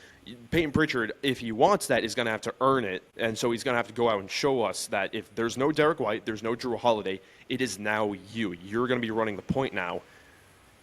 Peyton Pritchard, if he wants that, is going to have to earn it. And so he's going to have to go out and show us that if there's no Derek White, there's no Drew Holiday, it is now you. You're going to be running the point now.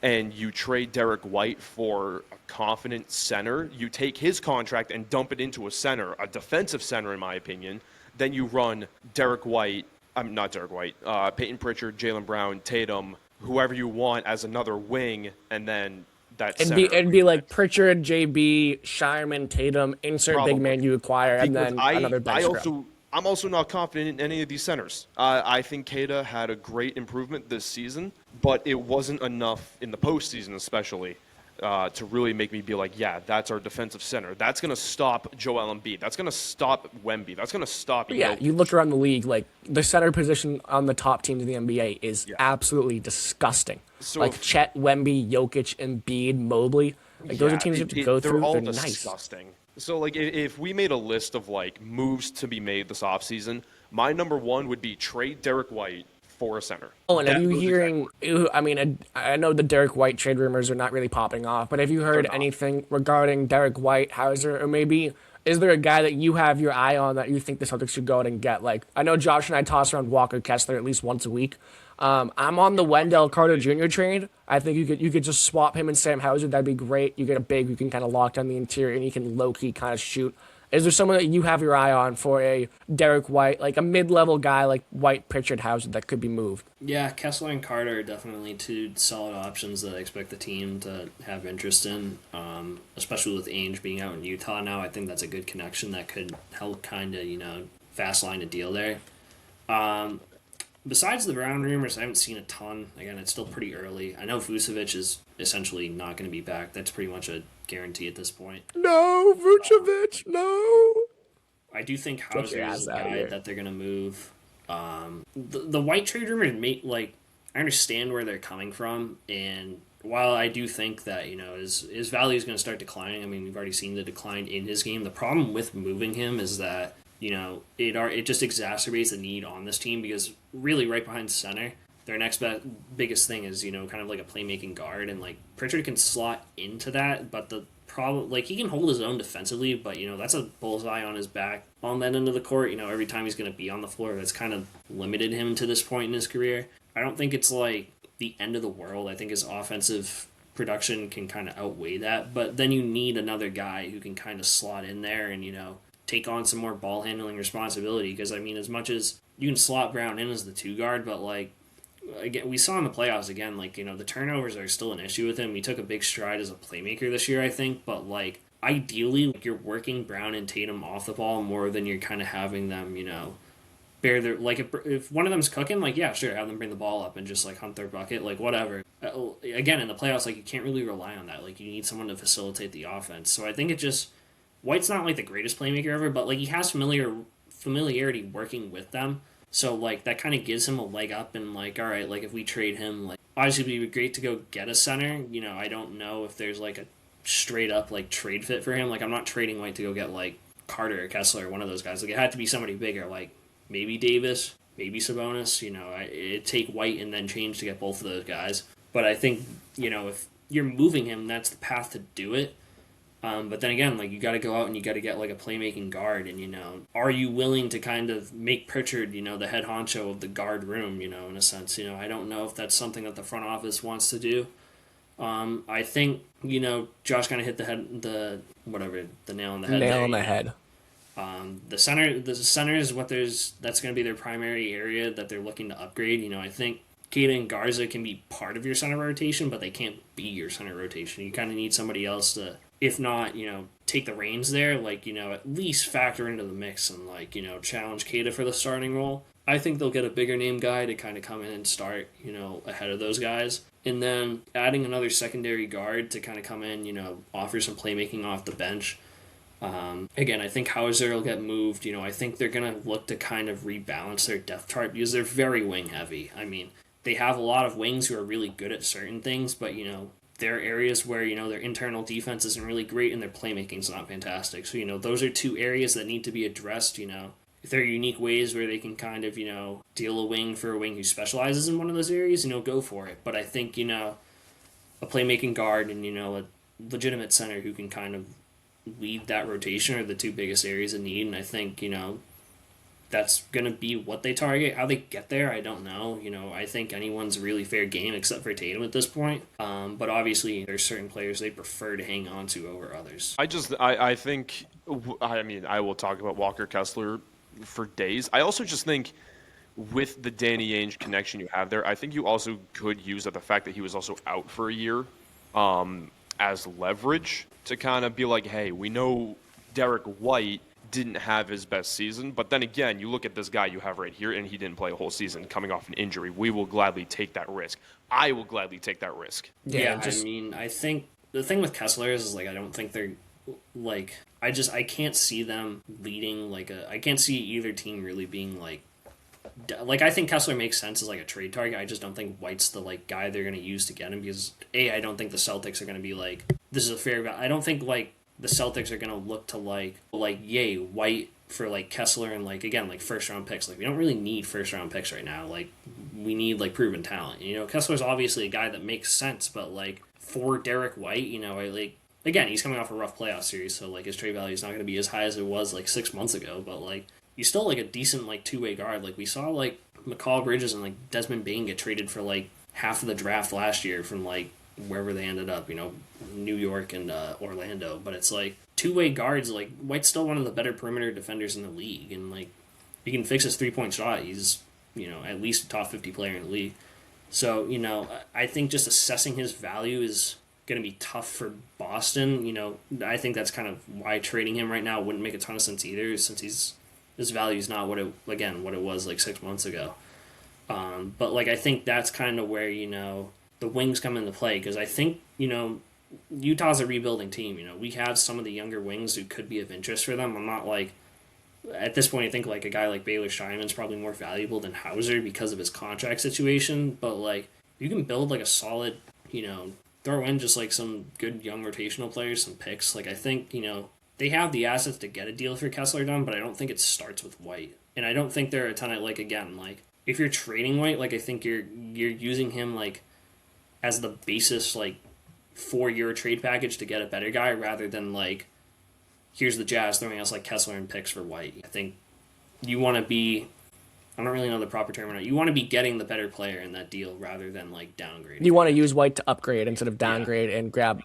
And you trade Derek White for a confident center. You take his contract and dump it into a center, a defensive center, in my opinion. Then you run Derek White, not Derek White, Peyton Pritchard, Jaylen Brown, Tatum, whoever you want as another wing, and then It'd be like Pritchard, JB, Shireman, Tatum, insert Probably. big man you acquire, and Because then another bench scrub. I'm also not confident in any of these centers. I think Keita had a great improvement this season, but it wasn't enough in the postseason, especially, to really make me be like, yeah, that's our defensive center. That's going to stop Joel Embiid. That's going to stop Wemby. That's going to stop Yeah, Jokic. you look around the league, like the center position on the top teams in the NBA is absolutely disgusting. So like Chet, Wemby, Jokic, Embiid, Mobley. Like those are teams you have to go through. They're all They're disgusting. So, like, if we made a list of, like, moves to be made this offseason, my number one would be trade Derek White for a center. Oh, and are you hearing, I mean, I know the Derek White trade rumors are not really popping off, but have you heard anything regarding Derek White, Hauser, or maybe is there a guy that you have your eye on that you think the Celtics should go out and get? Like, I know Josh and I toss around Walker Kessler at least once a week. I'm on the Wendell Carter Jr. trade. I think you could just swap him and Sam Hauser. That'd be great. You get a big who can kind of lock down the interior and he can low-key kind of shoot. Is there someone that you have your eye on for a Derek White, like a mid-level guy like White, Pritchard, Hauser that could be moved? Yeah, Kessler and Carter are definitely two solid options that I expect the team to have interest in, especially with Ainge being out in Utah now. I think that's a good connection that could help kind of, fast line a deal there. Besides the Brown rumors, I haven't seen a ton. Again, it's still pretty early. I know Vucevic is essentially not going to be back. That's pretty much a guarantee at this point. No, Vucevic, no. I do think Hauser is a guy that they're going to move. The White trade rumors I understand where they're coming from, and while I do think that his value is going to start declining. I mean, we've already seen the decline in his game. The problem with moving him is that it just exacerbates the need on this team because really right behind center, their next biggest thing is kind of like a playmaking guard, and like Pritchard can slot into that, but the problem he can hold his own defensively, but that's a bullseye on his back on that end of the court. Every time he's going to be on the floor, that's kind of limited him to this point in his career. I don't think it's like the end of the world. I think his offensive production can kind of outweigh that, but then you need another guy who can kind of slot in there and take on some more ball handling responsibility, because I mean, as much as you can slot Brown in as the 2 guard, but again, we saw in the playoffs again, the turnovers are still an issue with him. He took a big stride as a playmaker this year, I think, but ideally, you're working Brown and Tatum off the ball more than you're kind of having them, bear their, if one of them's cooking, yeah, sure, have them bring the ball up and just hunt their bucket, whatever. Again, in the playoffs, you can't really rely on that. You need someone to facilitate the offense. So I think it just, White's not the greatest playmaker ever, but he has familiarity working with them. So that kind of gives him a leg up, and all right, if we trade him, obviously it'd be great to go get a center. I don't know if there's a straight up trade fit for him. I'm not trading White to go get Carter or Kessler or one of those guys. It had to be somebody bigger, maybe Davis, maybe Sabonis. It'd take White and then change to get both of those guys. But I think if you're moving him, that's the path to do it. But then again, you got to go out and you got to get a playmaking guard, and are you willing to kind of make Pritchard, the head honcho of the guard room, in a sense. I don't know if that's something that the front office wants to do. I think Josh kind of hit the nail on the head. Nail on the head. The center is that's going to be their primary area that they're looking to upgrade. I think Keita and Garza can be part of your center rotation, but they can't be your center rotation. You kind of need somebody else to, if not, take the reins there, at least factor into the mix and, challenge Keita for the starting role. I think they'll get a bigger name guy to kind of come in and start, ahead of those guys. And then adding another secondary guard to kind of come in, offer some playmaking off the bench. Again, I think Hauser will get moved. I think they're going to look to kind of rebalance their depth chart because they're very wing heavy. I mean, they have a lot of wings who are really good at certain things, but, there are areas where, their internal defense isn't really great and their playmaking's not fantastic. So, those are 2 areas that need to be addressed, If there are unique ways where they can kind of, deal a wing for a wing who specializes in one of those areas, go for it. But I think, a playmaking guard and, a legitimate center who can kind of lead that rotation are the two biggest areas of need, and I think, that's going to be what they target. How they get there, I don't know. I think anyone's really fair game except for Tatum at this point. But obviously, there's certain players they prefer to hang on to over others. I think, I mean, I will talk about Walker Kessler for days. I also just think with the Danny Ainge connection you have there, I think you also could use the fact that he was also out for a year as leverage to kind of be like, hey, we know Derek White didn't have his best season, but then again, you look at this guy you have right here, and he didn't play a whole season coming off an injury. We will gladly take that risk. I will gladly take that risk. Yeah, I mean, I think the thing with Kessler is like I don't think they're like I can't see them leading I can't see either team really being like I think Kessler makes sense as like a trade target. I just don't think White's the like guy they're going to use to get him because I don't think the Celtics are going to be like this is a fair guy. I don't think like the Celtics are going to look to like yay White for like Kessler and like again like first round picks. Like we don't really need first round picks right now. Like we need like proven talent. Kessler's obviously a guy that makes sense, but like for Derek White, again he's coming off a rough playoff series, so like his trade value is not going to be as high as it was like 6 months ago. But like he's still like a decent like two-way guard. Like we saw like McCall Bridges and like Desmond Bane get traded for like half of the draft last year from like wherever they ended up, New York and Orlando. But it's like two-way guards, like White's still one of the better perimeter defenders in the league, and like he can fix his 3-point shot. He's at least a top 50 player in the league. So I think just assessing his value is going to be tough for Boston. I think that's kind of why trading him right now wouldn't make a ton of sense either, since his value is not what it was like 6 months ago. But like I think that's kind of where the wings come into play, because I think, Utah's a rebuilding team. We have some of the younger wings who could be of interest for them. I'm not like, at this point, I think like a guy like Baylor Steinman's probably more valuable than Hauser because of his contract situation. But like, you can build like a solid, throw in just like some good young rotational players, some picks. Like I think, they have the assets to get a deal for Kessler done, but I don't think it starts with White. And I don't think there are a ton of like, again, like if you're trading White, like I think you're using him like as the basis, like, for your trade package to get a better guy, rather than, like, here's the Jazz throwing us, like, Kessler and picks for White. I think you want to be, I don't really know the proper term or not, you want to be getting the better player in that deal rather than, like, downgrading. You want to use White to upgrade instead of downgrade and grab...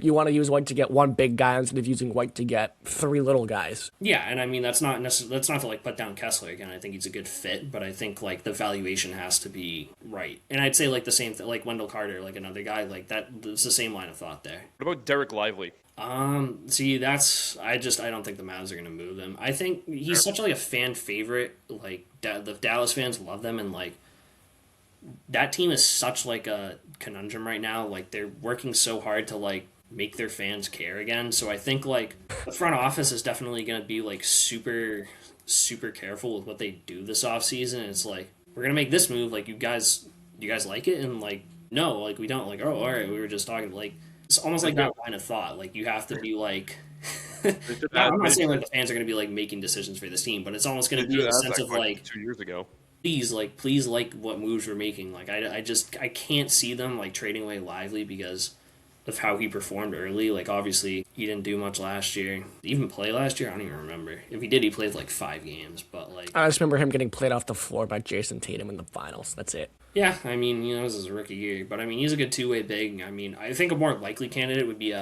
you want to use White to get one big guy instead of using White to get 3 little guys. Yeah, and I mean that's not to like put down Kessler again. I think he's a good fit, but I think like the valuation has to be right. And I'd say like the same thing, like Wendell Carter, like another guy like that. It's the same line of thought there. What about Derek Lively? See, that's I don't think the Mavs are going to move him. I think he's such like a fan favorite. Like the Dallas fans love them, and like that team is such like a conundrum right now. Like they're working so hard to like make their fans care again. So I think like the front office is definitely going to be like super careful with what they do this offseason. It's like, we're going to make this move. Like, you guys like it? And like, no, like we don't. Like, oh, all right, we were just talking. Like, it's almost like that line of thought. Like you have to be like, I'm not saying like the fans are going to be like making decisions for this team, but it's almost going to be a sense of like 2 years ago. Please like what moves we're making. Like I can't see them like trading away Lively because of how he performed early. Like obviously he didn't do much last year. Did he even play last year? I don't even remember. If he did, he played like 5 games. But like I just remember him getting played off the floor by Jason Tatum in the finals. That's it. Yeah, I mean, this is a rookie year, but I mean he's a good two-way big. I mean, I think a more likely candidate would be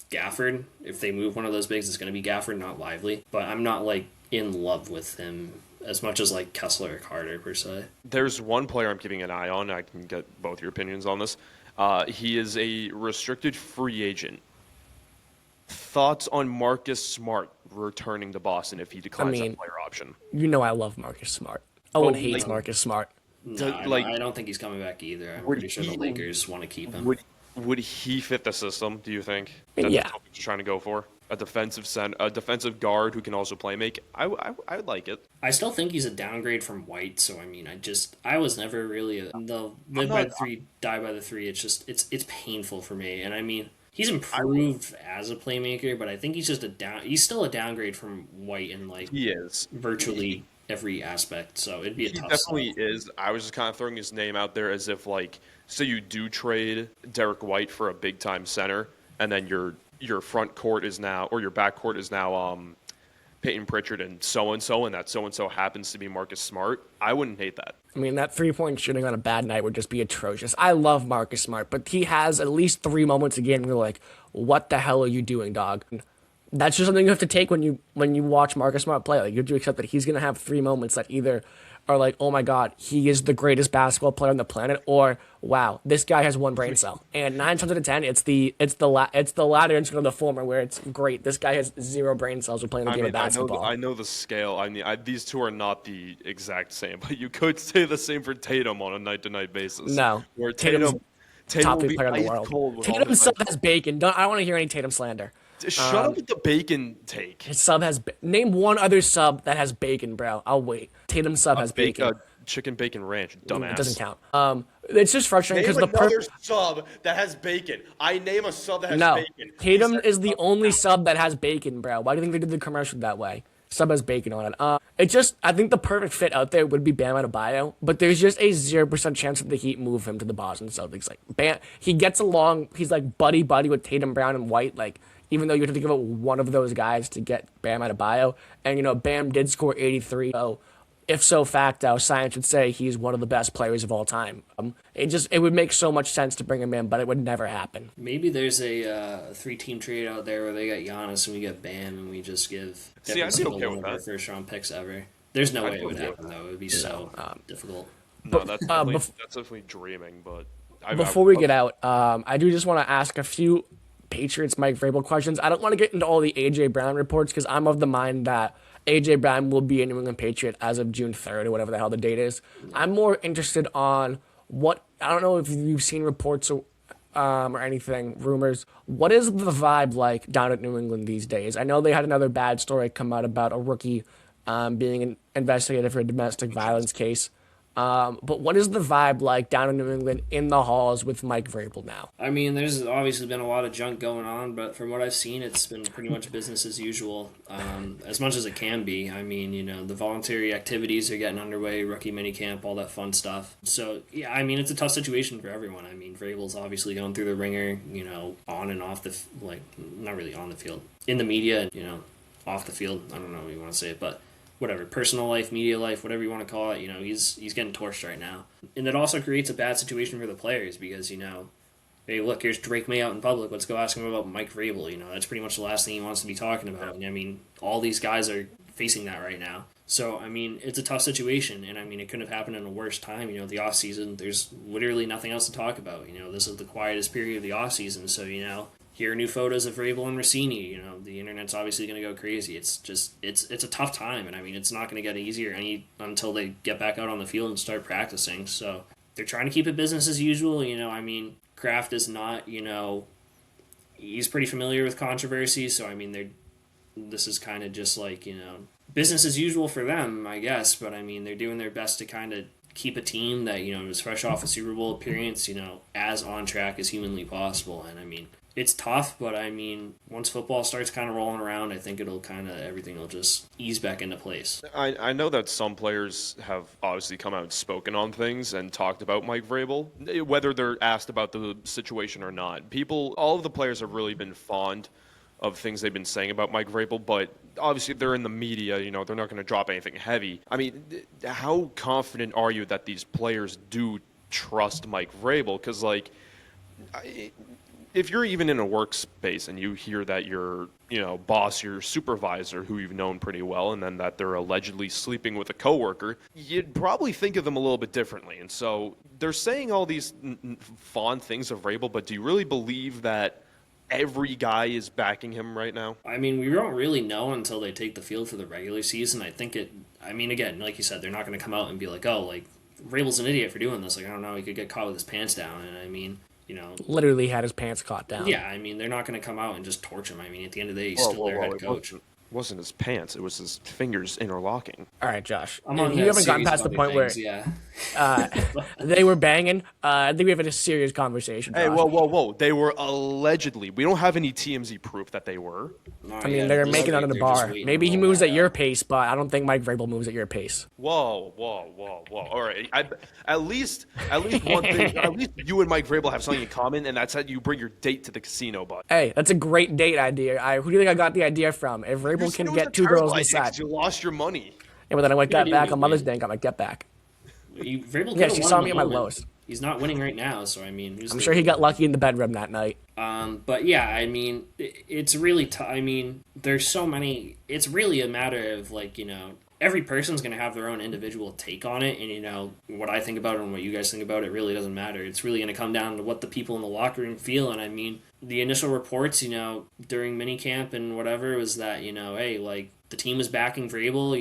Gafford. If they move one of those bigs, it's going to be Gafford, not Lively. But I'm not like in love with him as much as like Kessler or Carter per se. There's one player I'm keeping an eye on. I can get both your opinions on this. He is a restricted free agent. Thoughts on Marcus Smart returning to Boston if he declines that player option? I love Marcus Smart. Owen hates Marcus Smart. No, I don't think he's coming back either. I'm pretty sure the Lakers want to keep him. Would he fit the system, do you think? Yeah. That's what you're trying to go for? A defensive guard who can also play make. I would like it. I still think he's a downgrade from White. So I mean, I was never really the live by the 3, die by the 3. It's just it's painful for me. And I mean, he's improved as a playmaker, but I think he's just he's still a downgrade from White in like he is virtually every aspect. So it'd be a tough. He definitely is. I was just kind of throwing his name out there as if like, so you do trade Derek White for a big time center, and then you're your front court is now, or your back court is now Peyton Pritchard and so-and-so, and that so-and-so happens to be Marcus Smart, I wouldn't hate that. I mean, that three-point shooting on a bad night would just be atrocious. I love Marcus Smart, but he has at least 3 moments a game where you're like, what the hell are you doing, dog? That's just something you have to take when you watch Marcus Smart play. Like, you have to accept that he's going to have 3 moments that either are like, oh my God, he is the greatest basketball player on the planet, or wow, this guy has 1 brain cell. And 9 times out of 10, it's the latter instead of the former, where it's great. This guy has 0 brain cells when playing the game of basketball. I know the scale. I mean, these two are not the exact same, but you could say the same for Tatum on a night-to-night basis. No, where Tatum's top 3 player in the world. Tatum's sub has bacon. I don't want to hear any Tatum slander. Shut up with the bacon take. His sub has name one other sub that has bacon, bro. I'll wait. Tatum's sub has bacon. Chicken bacon ranch, dumbass. It doesn't count. It's just frustrating because Name another sub that has bacon. I name a sub that has bacon. Tatum is the only sub that has bacon, bro. Why do you think they did the commercial that way? Sub has bacon on it. I think the perfect fit out there would be Bam Adebayo, but there's just a 0% chance that the Heat move him to the Boston Celtics. Like, Bam, he gets along. He's like buddy with Tatum, Brown, and White. Like, even though you have to give up one of those guys to get Bam Adebayo, and Bam did score 83. So, if so facto, science would say he's one of the best players of all time. It would make so much sense to bring him in, but it would never happen. Maybe there's a 3-team trade out there where they got Giannis and we get Bam and we just give I'd be okay with that. First round picks ever. There's no way it would happen though. It would be so difficult. No, that's definitely dreaming. But before we get out, I do just want to ask a few Patriots Mike Vrabel questions. I don't want to get into all the AJ Brown reports because I'm of the mind that AJ Brown will be a New England Patriot as of June 3rd or whatever the hell the date is. I'm more interested on I don't know if you've seen reports or anything, rumors. What is the vibe like down at New England these days? I know they had another bad story come out about a rookie being investigated for a domestic violence case. But what is the vibe like down in New England in the halls with Mike Vrabel now? I mean, there's obviously been a lot of junk going on, but from what I've seen, it's been pretty much business as usual, as much as it can be. I mean, the voluntary activities are getting underway, rookie minicamp, all that fun stuff. So, yeah, I mean, it's a tough situation for everyone. I mean, Vrabel's obviously going through the ringer, on and off not really on the field, in the media, off the field. I don't know how you want to say it, but whatever, personal life, media life, whatever you want to call it, he's getting torched right now. And it also creates a bad situation for the players because, hey, look, here's Drake May out in public. Let's go ask him about Mike Vrabel. That's pretty much the last thing he wants to be talking about. And, I mean, all these guys are facing that right now. So, I mean, it's a tough situation. And, I mean, it couldn't have happened in a worse time. The offseason, there's literally nothing else to talk about. This is the quietest period of the offseason. So, here are new photos of Vrabel and Rossini. The internet's obviously going to go crazy. It's just it's a tough time, and I mean it's not going to get easier until they get back out on the field and start practicing. So they're trying to keep it business as usual. I mean Kraft is not. He's pretty familiar with controversy, so I mean this is kind of just like business as usual for them, I guess. But I mean they're doing their best to kind of keep a team that was fresh off a Super Bowl appearance, as on track as humanly possible, and I mean. It's tough, but I mean, once football starts kind of rolling around, I think everything will just ease back into place. I know that some players have obviously come out and spoken on things and talked about Mike Vrabel, whether they're asked about the situation or not. All of the players have really been fond of things they've been saying about Mike Vrabel, but obviously they're in the media, they're not going to drop anything heavy. I mean, how confident are you that these players do trust Mike Vrabel? Because, if you're even in a workspace and you hear that your, boss, your supervisor, who you've known pretty well, and then that they're allegedly sleeping with a coworker, you'd probably think of them a little bit differently. And so they're saying all these fond things of Vrabel, but do you really believe that every guy is backing him right now? I mean, we don't really know until they take the field for the regular season. Again, like you said, they're not going to come out and be like, Vrabel's an idiot for doing this. I don't know, he could get caught with his pants down. And I mean, literally had his pants caught down. Yeah, I mean, they're not going to come out and just torch him. I mean, at the end of the day, he's still their head coach. It wasn't his pants. It was his fingers interlocking. All right, Josh. You haven't gotten past the point where They were banging. I think we have a serious conversation. Hey, Josh. whoa. They were allegedly. We don't have any TMZ proof that they were. I mean, they're making it on the bar. Maybe he moves at your pace, but I don't think Mike Vrabel moves at your pace. Whoa. All right. At least one thing. At least you and Mike Vrabel have something in common, and that's that you bring your date to the casino, bud. Hey, that's a great date idea. Who do you think I got the idea from? If Vrabel can get two girls inside. You lost your money. Yeah, but then I went that back on Mother's Day and got my get back. Yeah, she saw me at my lowest. He's not winning right now, so I mean, I'm sure he got lucky in the bedroom that night. But yeah, I mean, it's really tough. I mean, there's so many. It's really a matter of like, every person's gonna have their own individual take on it, and what I think about it and what you guys think about it really doesn't matter. It's really gonna come down to what the people in the locker room feel. And I mean, the initial reports, during minicamp and whatever, was that hey, like, the team was backing Vrabel.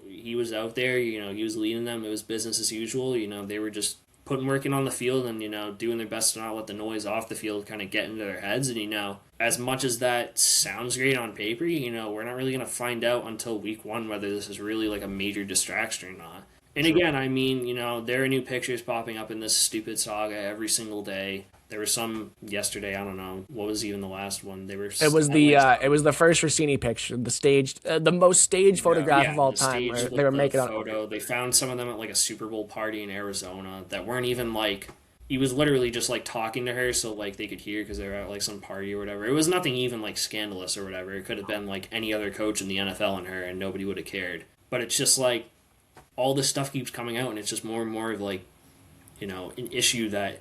He was out there. He was leading them. It was business as usual. They were just putting work in on the field and doing their best to not let the noise off the field kind of get into their heads. And as much as that sounds great on paper, we're not really gonna find out until week 1 whether this is really like a major distraction or not. And again, I mean, there are new pictures popping up in this stupid saga every single day. There were some yesterday. I don't know what was even the last one. It was the first Rossini picture, the staged, the most staged photograph of all time. They were making a photo. They found some of them at like a Super Bowl party in Arizona that weren't even like. He was literally just like talking to her so like they could hear because they were at like some party or whatever. It was nothing even like scandalous or whatever. It could have been like any other coach in the NFL and her, and nobody would have cared. But it's just like all this stuff keeps coming out, and it's just more and more of like, an issue that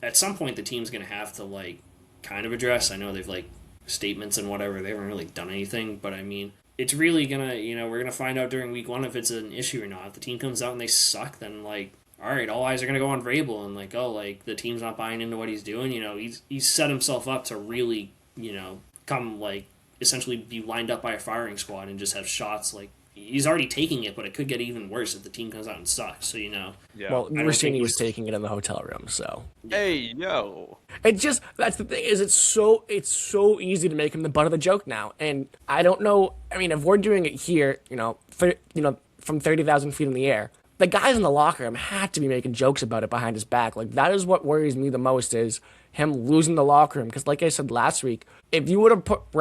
at some point the team's going to have to like kind of address. I know they've like statements and whatever. They haven't really done anything, but I mean, it's really going to, we're going to find out during week 1 if it's an issue or not. If the team comes out and they suck, then like, all right, all eyes are going to go on Vrabel and like, oh, like the team's not buying into what he's doing. He's set himself up to really, come like essentially be lined up by a firing squad and just have shots like, he's already taking it, but it could get even worse if the team comes out and sucks. So Yeah. Well, Rossini was taking it in the hotel room. So hey, yo, it just that's the thing is it's so easy to make him the butt of the joke now. And I don't know. I mean, if we're doing it here, from 30,000 feet in the air, the guys in the locker room had to be making jokes about it behind his back. Like that is what worries me the most is him losing the locker room. Because like I said last week, if you would have put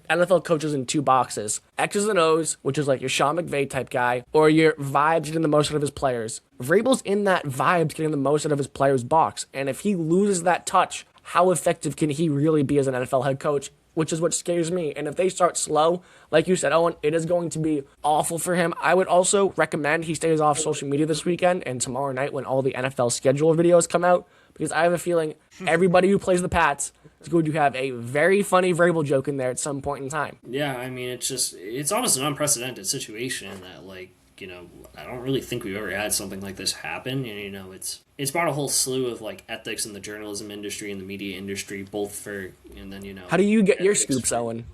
NFL coaches in 2 boxes, X's and O's, which is like your Sean McVay type guy, or your vibes getting the most out of his players. Vrabel's in that vibes getting the most out of his players box. And if he loses that touch, how effective can he really be as an NFL head coach? Which is what scares me. And if they start slow, like you said, Owen, it is going to be awful for him. I would also recommend he stays off social media this weekend and tomorrow night when all the NFL schedule videos come out, because I have a feeling everybody who plays the Pats is going to have a very funny Vrabel joke in there at some point in time. Yeah, I mean, it's almost an unprecedented situation that, like, I don't really think we've ever had something like this happen. And, it's brought a whole slew of, like, ethics in the journalism industry and the media industry, both for, and then, How do you get your scoops, Owen?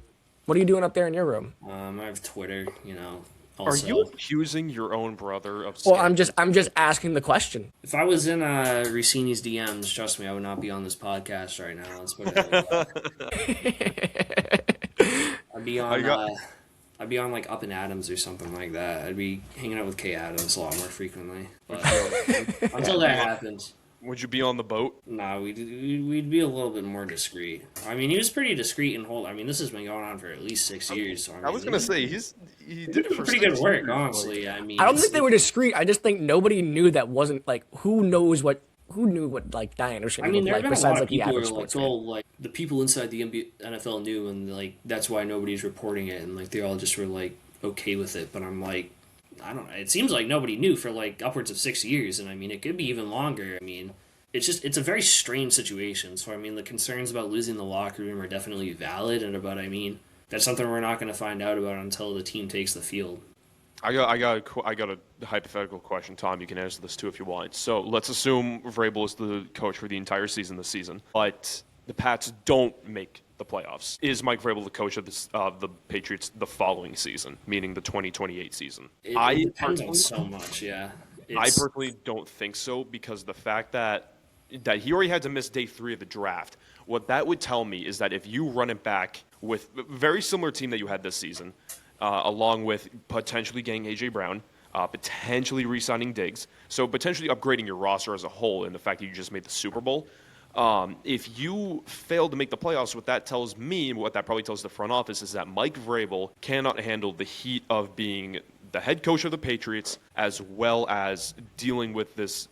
What are you doing up there in your room? I have Twitter, Are Also, you accusing your own brother of? Well, I'm just asking the question. If I was in Rossini's DMs, trust me, I would not be on this podcast right now. Let's put it like that. I'd be on like Up and Adams or something like that. I'd be hanging out with Kay Adams a lot more frequently. But until that happens. Would you be on the boat? Nah, we'd be a little bit more discreet. I mean, he was pretty discreet and whole. I mean, this has been going on for at least 6 years. So I was gonna say he did it for pretty good work, honestly. I mean, I don't think they were discreet. I just think nobody knew that wasn't like who knew what like Diane or I mean, there have been a lot of people who are like, oh, like the people inside the NFL knew, and like that's why nobody's reporting it, and like they all just were like okay with it. But I'm like, I don't know. It seems like nobody knew for like upwards of 6 years, and I mean, it could be even longer. I mean, it's a very strange situation. So I mean, the concerns about losing the locker room are definitely valid, I mean, that's something we're not going to find out about until the team takes the field. I got a hypothetical question, Tom. You can answer this too if you want. So let's assume Vrabel is the coach for the entire season this season, but the Pats don't make the playoffs. Is Mike Vrabel the coach of the Patriots the following season, meaning the 2028 season? It depends on so much, yeah. I personally don't think so, because the fact that he already had to miss day 3 of the draft, what that would tell me is that if you run it back with a very similar team that you had this season, along with potentially getting A.J. Brown, potentially re-signing Diggs, so potentially upgrading your roster as a whole, and the fact that you just made the Super Bowl. If you fail to make the playoffs, what that tells me, what that probably tells the front office, is that Mike Vrabel cannot handle the heat of being the head coach of the Patriots, as well as dealing with this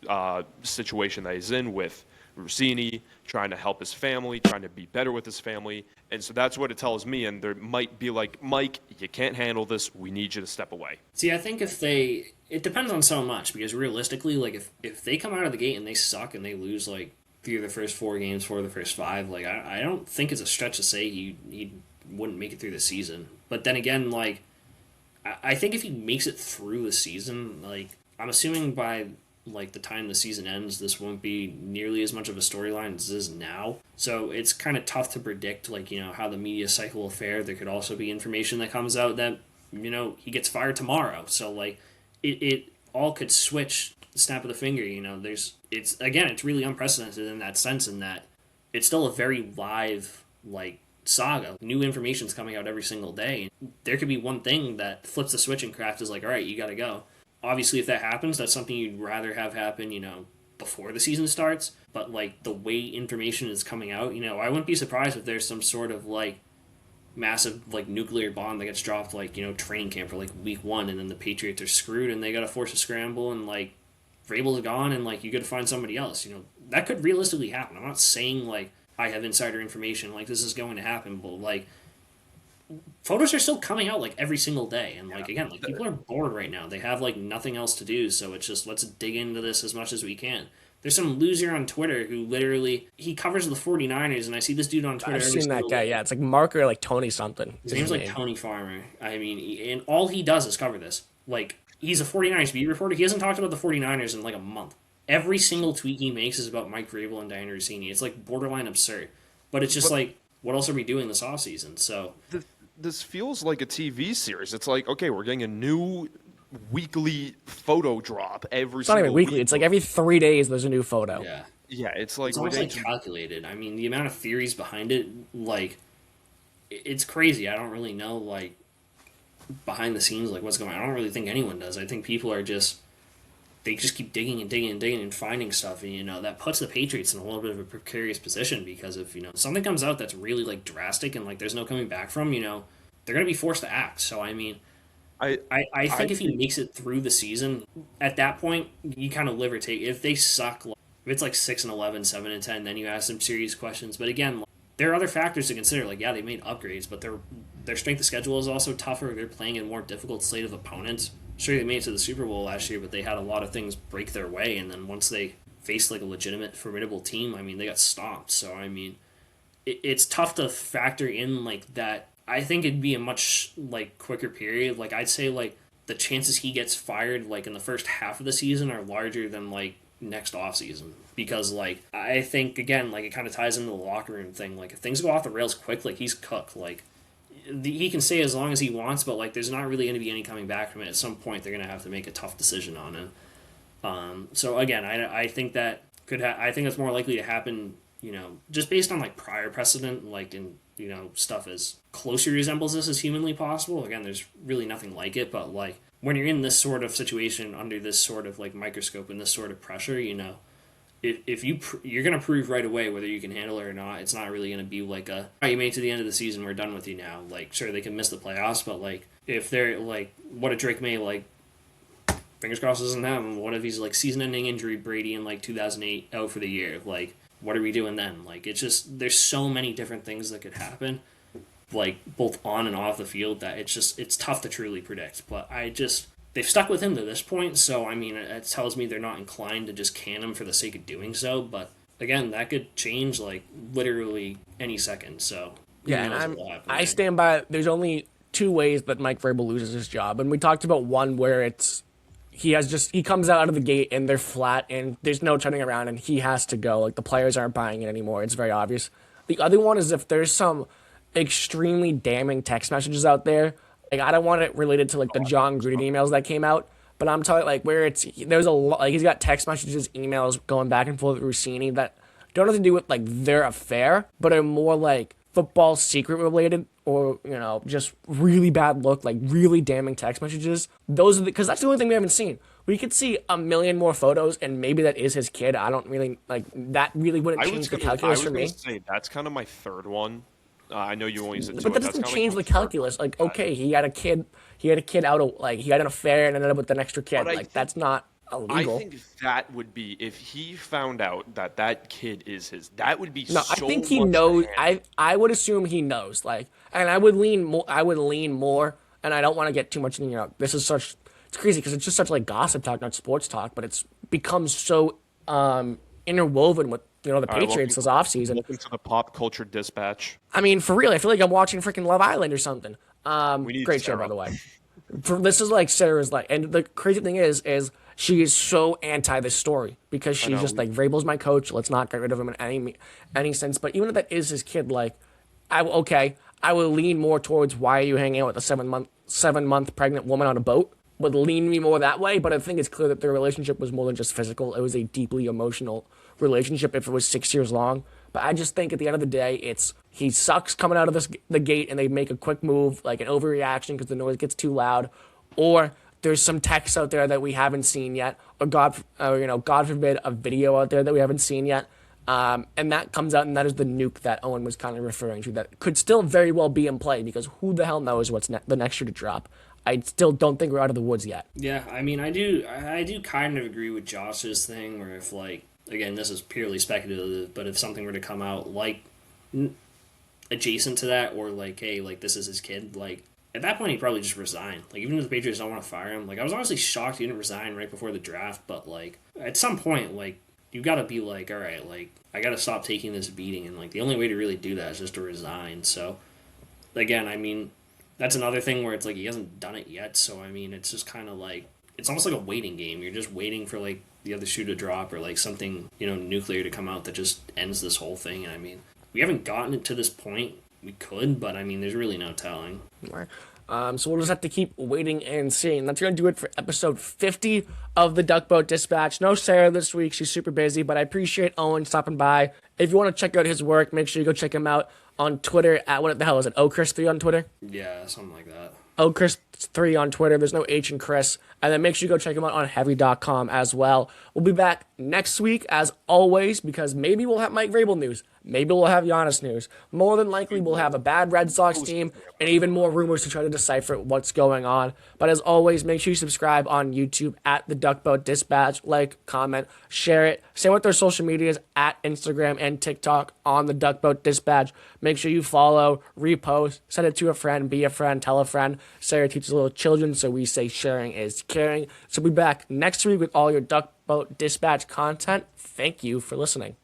situation that he's in with Rossini, trying to help his family, trying to be better with his family. And so that's what it tells me. And there might be like, Mike, you can't handle this. We need you to step away. See, I think it depends on so much, because realistically, like if they come out of the gate and they suck and they lose like 3 of the first 4 games, 4 of the first 5, like I don't think it's a stretch to say he wouldn't make it through the season. But then again, like I think if he makes it through the season, like I'm assuming by like the time the season ends, this won't be nearly as much of a storyline as it is now. So it's kind of tough to predict, like, you know, how the media cycle will fare. There could also be information that comes out that, you know, he gets fired tomorrow. So like it all could switch the snap of the finger. You know, it's really unprecedented in that sense, in that it's still a very live like saga. New information's coming out every single day. There could be one thing that flips the switch and Kraft is like, all right, you got to go. Obviously, if that happens, that's something you'd rather have happen, you know, before the season starts. But like the way information is coming out, you know, I wouldn't be surprised if there's some sort of like massive like nuclear bomb that gets dropped, like, you know, training camp for like week 1, and then the Patriots are screwed and they got to force a scramble, and like Vrabel's gone and like you got to find somebody else. You know, that could realistically happen. I'm not saying like I have insider information like this is going to happen, but like photos are still coming out like every single day, and like again, like people are bored right now. They have like nothing else to do, so it's just let's dig into this as much as we can. There's some loser on Twitter who literally he covers the 49ers, and I see this dude on Twitter. I've seen that guy. Yeah, it's like Mark or like Tony something. His name's like Tony Farmer. I mean, and all he does is cover this. Like he's a 49ers beat reporter. He hasn't talked about the 49ers in like a month. Every single tweet he makes is about Mike Vrabel and Diana Rossini. It's like borderline absurd. But it's just like, what else are we doing this offseason? So this feels like a TV series. It's like, okay, we're getting a new weekly photo drop every It's not single even weekly. week. It's like every 3 days there's a new photo. yeah. Yeah, it's like It's almost like calculated. I mean, the amount of theories behind it, like, it's crazy. I don't really know, like, behind the scenes, like, what's going on. I don't really think anyone does. I think people are just, they just keep digging and digging and digging and finding stuff. And, you know, that puts the Patriots in a little bit of a precarious position, because if, you know, something comes out that's really, like, drastic and, like, there's no coming back from, you know, they're going to be forced to act. So, I mean, I think if he makes it through the season, at that point, you kind of live or take. If they suck, like, if it's like 6-11, 7-10, then you ask some serious questions. But again, like, there are other factors to consider. Like, yeah, they made upgrades, but their strength of schedule is also tougher. They're playing a more difficult slate of opponents. Sure, they made it to the Super Bowl last year, but they had a lot of things break their way. And then once they faced like a legitimate, formidable team, I mean, they got stomped. So, I mean, it's tough to factor in like that. I think it'd be a much like quicker period. Like, I'd say like the chances he gets fired like in the first half of the season are larger than like next offseason, because like I think again, like it kind of ties into the locker room thing. Like if things go off the rails quick, like he's cooked. Like he can stay as long as he wants, but like there's not really going to be any coming back from it. At some point they're going to have to make a tough decision on it. So again, I think that I think it's more likely to happen, you know, just based on like prior precedent, like in, you know, stuff as closely resembles this as humanly possible. Again, there's really nothing like it, but like when you're in this sort of situation under this sort of like microscope and this sort of pressure, you know, if you're going to prove right away whether you can handle it or not. It's not really going to be like a, oh, you made it to the end of the season, we're done with you now. Like, sure, they can miss the playoffs, but like if they're like, what if Drake May, like, fingers crossed doesn't happen, what if he's like season-ending injury Brady in like 2008 out for the year? Like, what are we doing then? Like, it's just, there's so many different things that could happen, like both on and off the field, that it's tough to truly predict. But they've stuck with him to this point, so I mean, it tells me they're not inclined to just can him for the sake of doing so. But again, that could change like literally any second. So yeah, and I stand by. There's only 2 ways that Mike Vrabel loses his job, and we talked about one where he comes out of the gate and they're flat and there's no turning around and he has to go. Like the players aren't buying it anymore. It's very obvious. The other one is if there's some extremely damning text messages out there. Like, I don't want it related to like the John Gruden emails that came out, but I'm talking like where there's a lot, like he's got text messages, emails going back and forth with Rossini that don't have to do with like their affair, but are more like football secret related or, just really bad look, like really damning text messages, those are because that's the only thing we haven't seen. We could see a million more photos, and maybe that is his kid. I don't really like that. Really wouldn't change the calculus for me. Say that's kind of my third one. I know you only said two, but that doesn't change the calculus. Like, okay, he had a kid. He had a kid out of he had an affair and ended up with an extra kid. That's not illegal. I think that would be if he found out that kid is his. That would be no. So I think he much knows. bad. I would assume he knows. And I would lean more. And I don't want to get too much. This is such. It's crazy because it's just such gossip talk, not sports talk. But it's become so interwoven with the Patriots this offseason. Look into the pop culture dispatch. I mean, for real, I feel like I'm watching freaking Love Island or something. Great show, Sara. by the way. This is Sarah's and the crazy thing is she is so anti this story because she's just Vrabel's my coach. Let's not get rid of him in any sense. But even if that is his kid, I will lean more towards why are you hanging out with a 7-month pregnant woman on a boat. Would lean me more that way, but I think it's clear that their relationship was more than just physical. It was a deeply emotional relationship if it was 6 years long. But I just think at the end of the day, he sucks coming out of the gate and they make a quick move, like an overreaction because the noise gets too loud, or there's some text out there that we haven't seen yet, or God forbid, a video out there that we haven't seen yet. And that comes out, and that is the nuke that Owen was kind of referring to that could still very well be in play because who the hell knows what's the next year to drop. I still don't think we're out of the woods yet. Yeah, I mean, I do kind of agree with Josh's thing where if, again, this is purely speculative, but if something were to come out, adjacent to that or, hey, this is his kid, at that point, he'd probably just resign. Even if the Patriots don't want to fire him, I was honestly shocked he didn't resign right before the draft, but, at some point, you've got to be all right, I got to stop taking this beating, and, the only way to really do that is just to resign, so, again, I mean, that's another thing where it's he hasn't done it yet, so I mean it's just kind of it's almost like a waiting game. You're just waiting for the other shoe to drop or something nuclear to come out that just ends this whole thing. And I mean we haven't gotten it to this point. We could, but I mean there's really no telling. Right. So we'll just have to keep waiting and seeing. That's going to do it for episode 50 of the Duckboat Dispatch. No Sarah this week. She's super busy, but I appreciate Owen stopping by. If you want to check out his work, make sure you go check him out on Twitter at, what the hell is it, Chris3 on Twitter? Yeah, something like that. Chris3 on Twitter. There's no H in Chris. And then make sure you go check him out on heavy.com as well. We'll be back next week as always because maybe we'll have Mike Vrabel news. Maybe we'll have Giannis news. More than likely, we'll have a bad Red Sox team and even more rumors to try to decipher what's going on. But as always, make sure you subscribe on YouTube at the Duckboat Dispatch. Comment, share it. Say what their social media is at Instagram and TikTok on the Duckboat Dispatch. Make sure you follow, repost, send it to a friend, be a friend, tell a friend. Sarah teaches little children, so we say sharing is caring. So we'll be back next week with all your Duckboat Dispatch content. Thank you for listening.